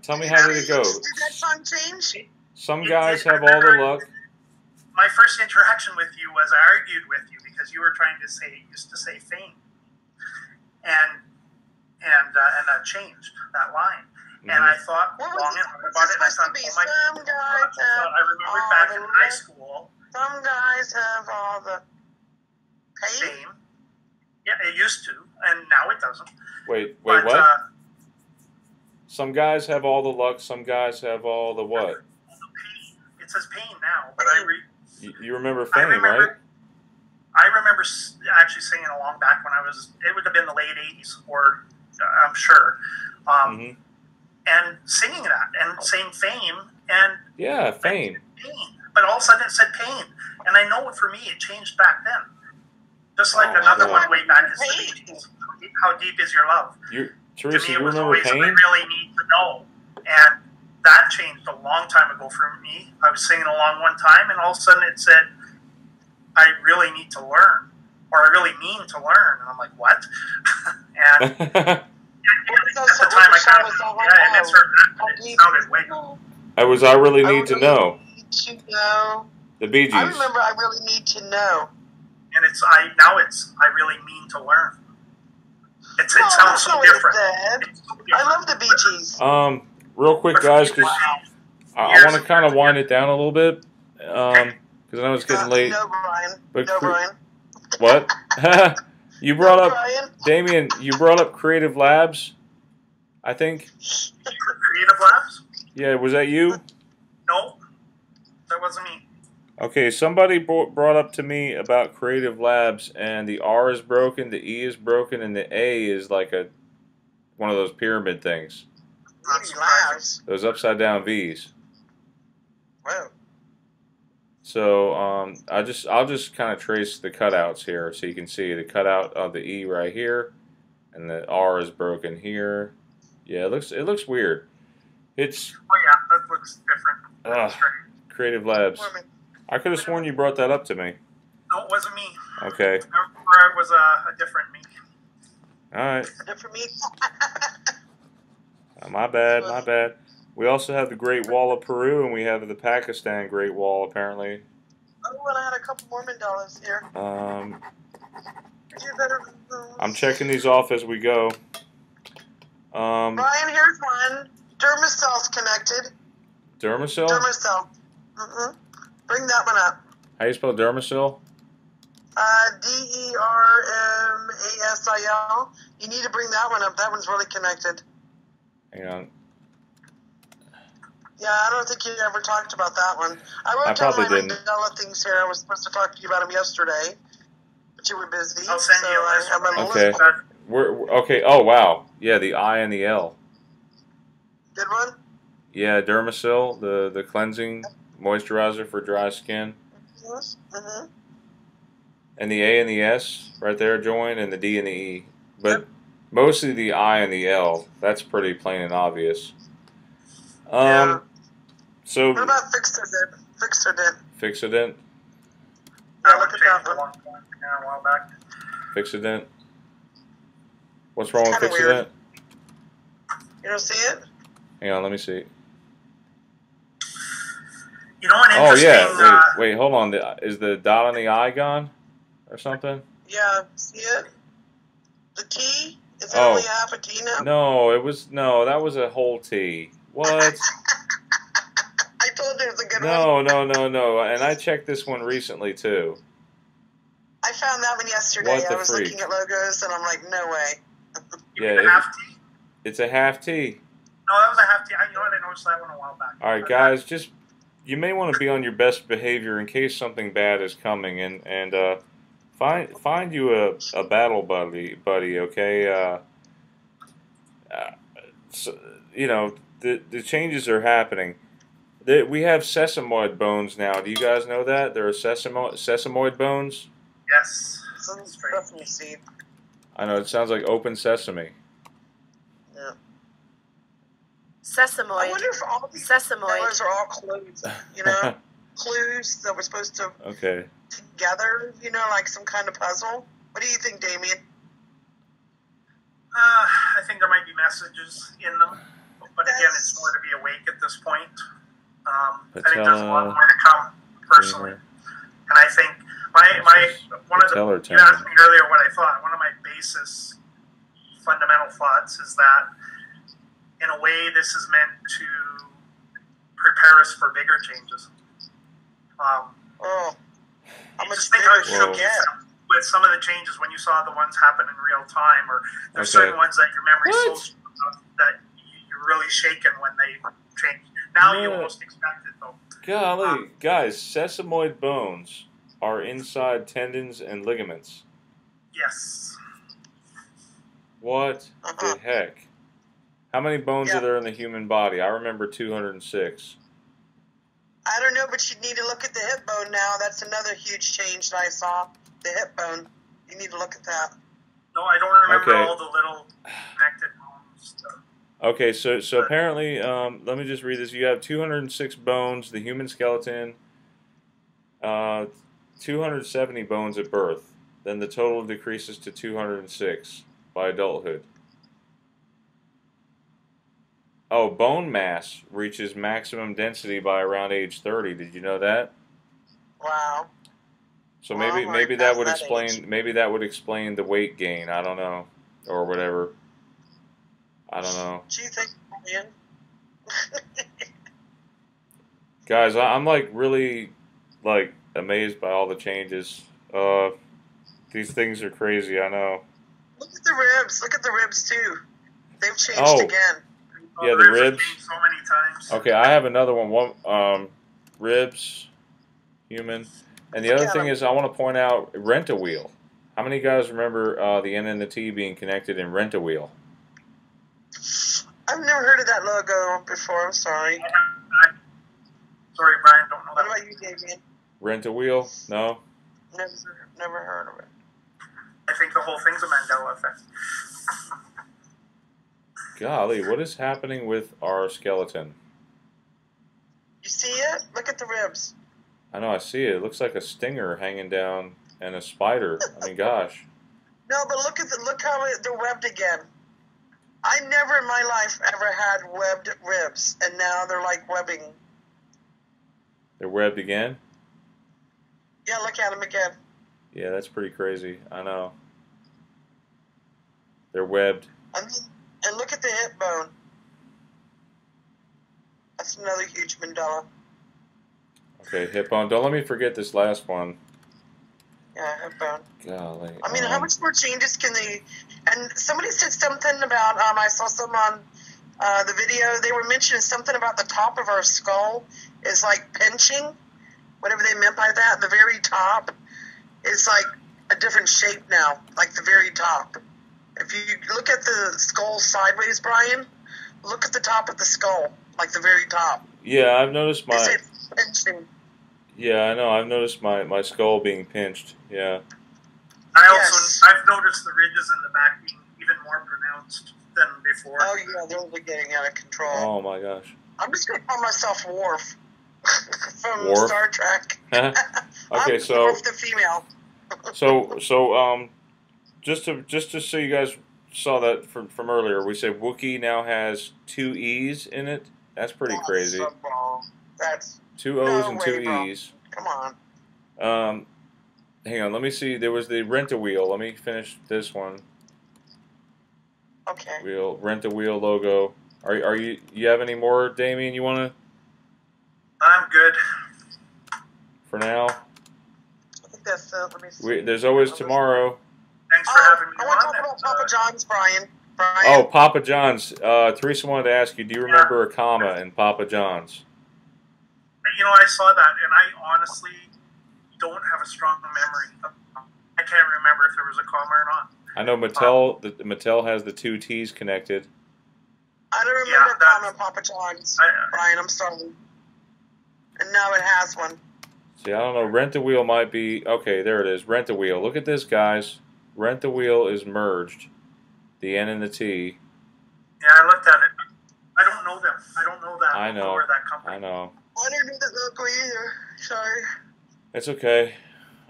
tell me how did it go? Did that song change? Some guys have all the luck. My first interaction with you was I argued with you because you were trying to used to say fame. And that changed, that line. And I thought long and hard about it, and I thought, oh my God, I remembered back in high school. Some guys have all the fame. Yeah, it used to, and now it doesn't. Wait, what? Some guys have all the luck, some guys have all the what? It says pain now, but you remember fame, right? I remember actually singing along back when it would have been the late 80s, or I'm sure, and singing that and saying fame, and yeah, fame. Pain, but all of a sudden it said pain, and I know for me it changed back then. Just like another one way back is the Bee Gees. How deep is your love? Teresa, to me, you it was remember always Pain? I really need to know, and that changed a long time ago for me. I was singing along one time, and all of a sudden it said, I really need to learn, or I really mean to learn. And I'm like, what? And at the time, I kind of, and it sounded way. I really need to know. The Bee Gees. I remember I really need to know. And I really mean to learn. It sounds so different. I love the Bee Gees. Real quick, guys, because I want to kind of wind it down a little bit. Because I know it's getting late. No, Brian. But no, Brian. What? You brought up, Brian. Damien, you brought up Creative Labs, I think. Creative Labs? Yeah, was that you? No, that wasn't me. Okay, somebody brought up to me about Creative Labs, and the R is broken, the E is broken, and the A is like one of those pyramid things. Those upside down V's. Wow. So I'll just kind of trace the cutouts here so you can see the cutout of the E right here, and the R is broken here. Yeah, it looks weird. It's yeah, that looks different. Creative Labs. I could have sworn you brought that up to me. No, it wasn't me. Okay. It was a different me. All right. Different me. My bad. We also have the Great Wall of Peru, and we have the Pakistan Great Wall, apparently. Oh, and I had a couple more Mandalas here. I'm checking these off as we go. Brian, here's one. Dermacell's connected. Dermacell? Dermacell. Bring that one up. How you spell Dermacell? Dermasil. You need to bring that one up. That one's really connected. Hang on. Yeah, I don't think you ever talked about that one. I wrote down my Mandela things here. I was supposed to talk to you about them yesterday, but you were busy. I'll send you a list. Okay. Okay. Oh, wow. Yeah, the I and the L. Good one? Yeah, Dermacell, the cleansing moisturizer for dry skin. Mm-hmm. And the A and the S right there join, and the D and the E. But mostly the I and the L. That's pretty plain and obvious. So what about Fixodent? Fixodent? I looked at that one a while back. Fixodent? What's wrong with Fixodent? You don't see it? Hang on, let me see. You know what? Oh yeah, wait, hold on. Is the dot on the I gone, or something? Yeah, see it? The T? Is it only half a T now? No, that was a whole T. What? I told you it was a good one. No. And I checked this one recently too. I found that one yesterday. I was looking at logos and I'm like, no way. A half T? It's a half T. No, that was a half T. You know what? I noticed that one a while back. All right, guys, you may want to be on your best behavior in case something bad is coming, and find you a battle buddy, okay? So, you know, the changes are happening. We have sesamoid bones now. Do you guys know that? There are sesamoid bones? Yes. Sesame seed. I know, it sounds like open sesame. Yeah. Sesamoid. I wonder if all these colors are all clues, you know? Clues that we're supposed to together, you know, like some kind of puzzle. What do you think, Damien? I think there might be messages in them, but again, it's more to be awake at this point. I think there's a lot more to come, personally. And I think you asked me earlier what I thought. One of my fundamental thoughts is that, in a way, this is meant to prepare us for bigger changes. How much just think how it shook you with some of the changes when you saw the ones happen in real time, or there's certain ones that your memory so that you're really shaken when they change. Now you almost expect it, though. Golly, guys, sesamoid bones. are inside tendons and ligaments. Yes. What the heck? How many bones are there in the human body? I remember 206. I don't know, but you need to look at the hip bone now. That's another huge change that I saw. The hip bone. You need to look at that. No, I don't remember all the little connected bones stuff. Okay, so apparently, let me just read this. You have 206 bones, the human skeleton, 270 bones at birth. Then the total decreases to 206 by adulthood. Oh, bone mass reaches maximum density by around age 30. Did you know that? Wow. So maybe that would explain the weight gain. I don't know, or whatever. I don't know. What do you think, Brian? Guys, I'm like really like amazed by all the changes. These things are crazy. I know. Look at the ribs. Look at the ribs too. They've changed again. Yeah, the ribs. So many times. Okay, I have another one. Ribs, human, and the other thing is I want to point out Rent-A-Wheel. How many guys remember the N and the T being connected in Rent-A-Wheel? I've never heard of that logo before. I'm sorry. Sorry, Brian. Don't know that. What about you, Damien? Rent-A-Wheel? No. Never heard of it. I think the whole thing's a Mandela effect. Golly, what is happening with our skeleton? You see it? Look at the ribs. I know, I see it. It looks like a stinger hanging down and a spider. I mean, gosh. No, but look how they're webbed again. I never in my life ever had webbed ribs, and now they're like webbing. They're webbed again? Yeah, look at them again. Yeah, that's pretty crazy. I know. They're webbed. And look at the hip bone. That's another huge Mandela. Okay, hip bone. Don't let me forget this last one. Yeah, hip bone. Golly. I mean, how much more changes can they... And somebody said something about... I saw some on the video. They were mentioning something about the top of our skull is like pinching. Whatever they meant by that. The very top is like a different shape now. Like the very top. If you look at the skull sideways, Brian, look at the top of the skull. Like the very top. Yeah, I've noticed my... It's pinching. Yeah, I know. I've noticed my skull being pinched. Yeah. I've noticed the ridges in the back being even more pronounced than before. Oh yeah, they're really getting out of control. Oh my gosh. I'm just gonna call myself Worf from Worf? Star Trek. Okay, so Worf the female. so just to so you guys saw that from earlier, we said Wookiee now has 2 E's in it. That's pretty crazy. That's 2 O's and 2 bro. E's. Come on. Hang on, let me see. There was the Rent-A-Wheel. Let me finish this one. Okay. Rent-A-Wheel logo. Are you have any more, Damien? You wanna? I'm good. For now. I think that's it. Let me see. There's always tomorrow. Thanks for having me I want to on. talk about Papa John's, Brian. Oh, Papa John's. Teresa wanted to ask you, do you remember a comma in Papa John's? You know, I saw that, and I honestly don't have a strong memory. I can't remember if there was a comma or not. I know Mattel has the 2 T's connected. I don't remember a comma in Papa John's, Brian. I'm sorry. And now it has one. See, I don't know. Rent-A-Wheel might be... Okay, there it is. Rent-A-Wheel. Look at this, guys. Rent-A-Wheel is merged. The N and the T. Yeah, I looked at it. I don't know them. I don't know that. I know. Or that company. I know. I didn't know that logo either. Sorry. It's okay.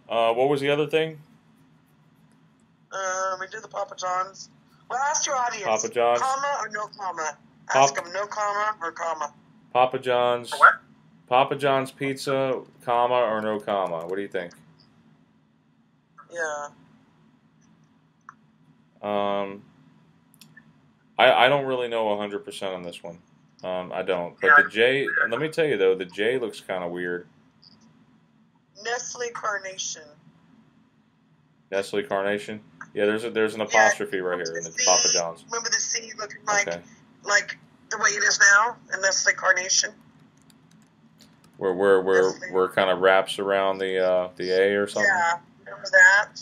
What was the other thing? We did the Papa John's. Well, ask your audience. Papa John's. Comma or no comma? Ask them no comma or comma. Papa John's. What? Papa John's pizza, comma or no comma? What do you think? Yeah. I don't really know 100% on this one. I don't. But the J, let me tell you though, the J looks kind of weird. Nestle Carnation. Nestle Carnation? Yeah, there's an apostrophe right here in the Papa John's. Remember the C looking like the way it is now, in Nestle Carnation? where kind of wraps around the A or something. Yeah, remember that?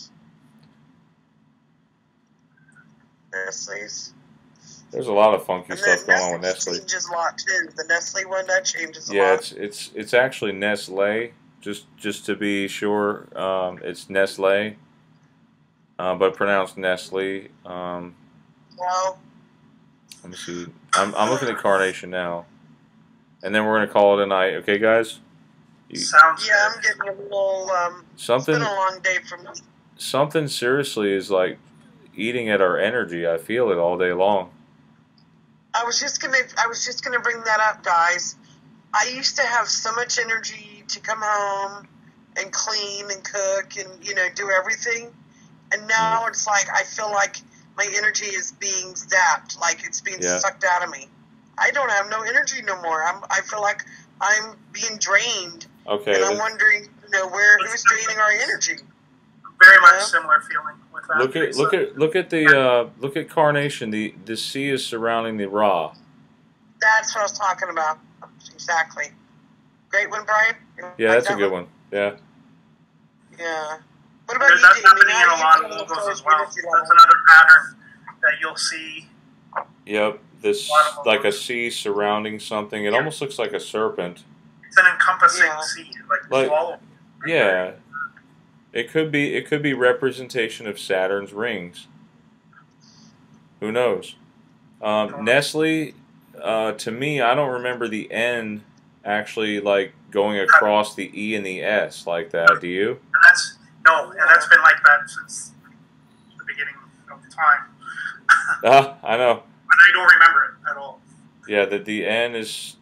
Nestle's. There's a lot of funky And stuff then going on with Nestle Nestle. changes a lot too. The Nestle one that changes a Yeah, lot. it's actually Nestle. Just to be sure, it's Nestle, but pronounced Nestle. Well, Let me see. I'm looking at Carnation now, and then we're gonna call it a night. Okay, guys. Sounds yeah, good. I'm getting a little. It's Something been a long day for me. something seriously is like eating at our energy. I feel it all day long. I was just gonna bring that up, guys. I used to have so much energy to come home and clean and cook and do everything, and now it's like I feel like my energy is being zapped, like it's being sucked out of me. I don't have no energy no more. I feel like I'm being drained. Okay. And I'm wondering, who's draining our energy? Very much similar feeling with that. Look at Carnation. The sea is surrounding the Ra. That's what I was talking about. Exactly. Great one, Brian. Yeah, that's a good one. Yeah. Yeah. What about That's you, happening Jamie? in a lot of logos as well. That's another pattern that you'll see. Yep. This like a sea surrounding something. It almost looks like a serpent. It's an encompassing sea, like swallow. Yeah. It could be representation of Saturn's rings. Who knows? Nestle, to me, I don't remember the N actually like going across the E and the S like that. Do you? And that's been like that since the beginning of time. I know. And I don't remember it at all. Yeah, the N is.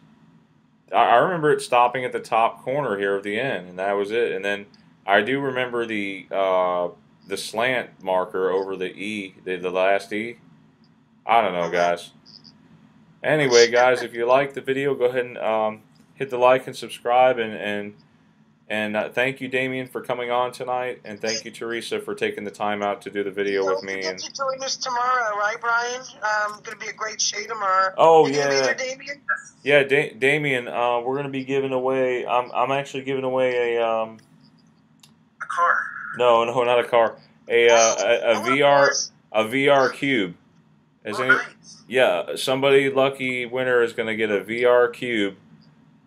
I remember it stopping at the top corner here of the N, and that was it. And then I do remember the slant marker over the E, the last E. I don't know, guys. Anyway, guys, if you like the video, go ahead and hit the like and subscribe, and thank you, Damien, for coming on tonight, and thank you, Teresa, for taking the time out to do the video with me. Don't forget to join us tomorrow, right, Brian? Going to be a great show tomorrow. Oh, you yeah. Gonna be there, Damien? Yeah, Damien, we're going to be giving away. I'm actually giving away a car. No, not a car. A VR cube. Nice. Yeah, somebody lucky winner is going to get a VR cube,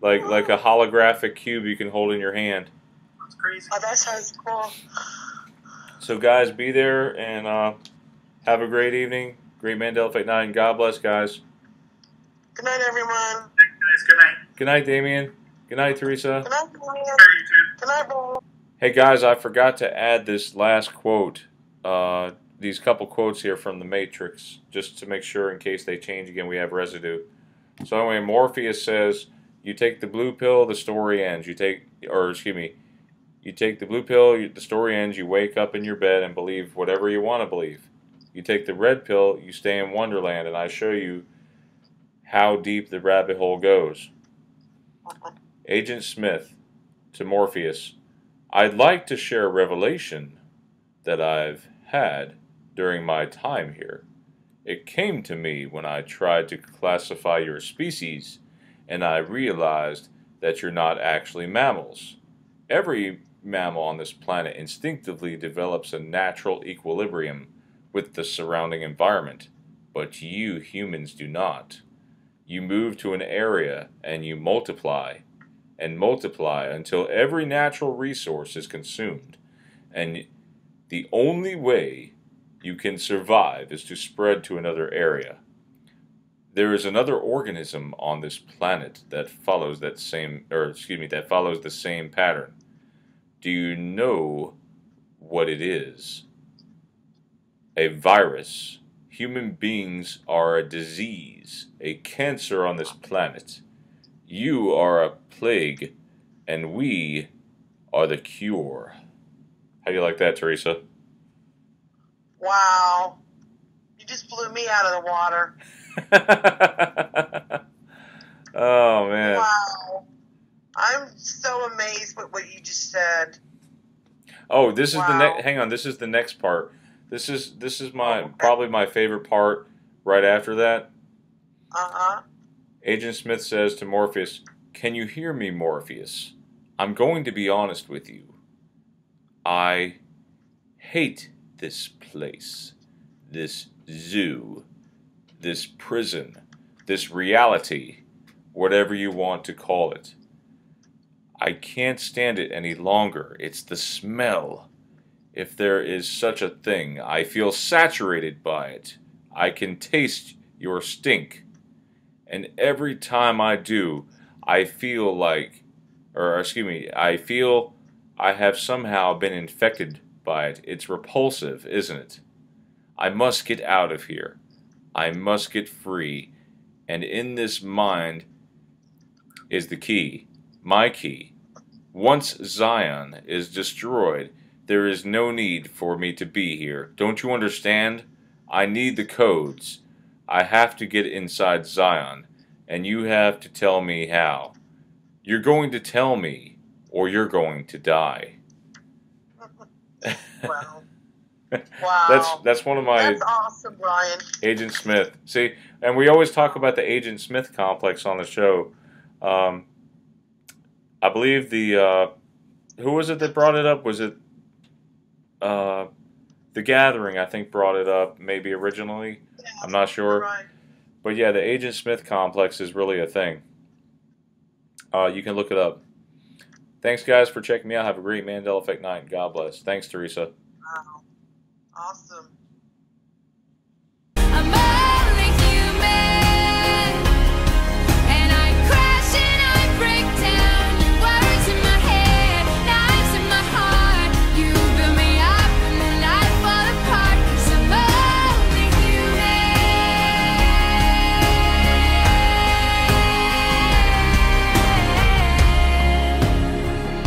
like a holographic cube you can hold in your hand. That's crazy. Oh, that sounds cool. So guys, be there and have a great evening, great Mandela Effect night, and God bless, guys. Good night, everyone. Thanks, guys. Good night. Good night, Damien. Good night, Teresa. Good night, Damien. Good night, Brian. Hey guys, I forgot to add this last quote. These couple quotes here from the Matrix, just to make sure in case they change again, we have residue. So anyway, Morpheus says, "You take the blue pill, the story ends. You take the blue pill, the story ends. You wake up in your bed and believe whatever you want to believe. You take the red pill, you stay in Wonderland, and I show you how deep the rabbit hole goes." Agent Smith to Morpheus, "I'd like to share a revelation that I've had during my time here. It came to me when I tried to classify your species, and I realized that you're not actually mammals. Every mammal on this planet instinctively develops a natural equilibrium with the surrounding environment, but you humans do not. You move to an area and you multiply until every natural resource is consumed, and the only way you can survive is to spread to another area. There is another organism on this planet that follows the same pattern. Do you know what it is? A virus. Human beings are a disease, a cancer on this planet. You are a plague, and we are the cure." How do you like that, Teresa? Wow. You just blew me out of the water. Oh, man. Wow. I'm so amazed with what you just said. Oh, this is the next. Hang on, this is the next part. This is probably my favorite part. Right after that, Uh-huh. Agent Smith says to Morpheus, Can you hear me, Morpheus? I'm going to be honest with you. I hate this place, this zoo, this prison, this reality, whatever you want to call it. I can't stand it any longer. It's the smell. If there is such a thing, I feel saturated by it. I can taste your stink. And every time I do, I feel like, I feel I have somehow been infected by it. It's repulsive, isn't it? I must get out of here. I must get free. And in this mind is the key. My key. Once Zion is destroyed, there is no need for me to be here. Don't you understand? I need the codes. I have to get inside Zion, and you have to tell me how. You're going to tell me, or you're going to die. Wow. Wow. That's one of my... That's awesome, Brian. Agent Smith. See, and we always talk about the Agent Smith complex on the show. I believe the... who was it that brought it up? Was it... The Gathering, I think, brought it up, maybe originally. Yeah, I'm not sure. Right. But yeah, the Agent Smith complex is really a thing. You can look it up. Thanks, guys, for checking me out. Have a great Mandela Effect night. God bless. Thanks, Teresa. Wow. Awesome.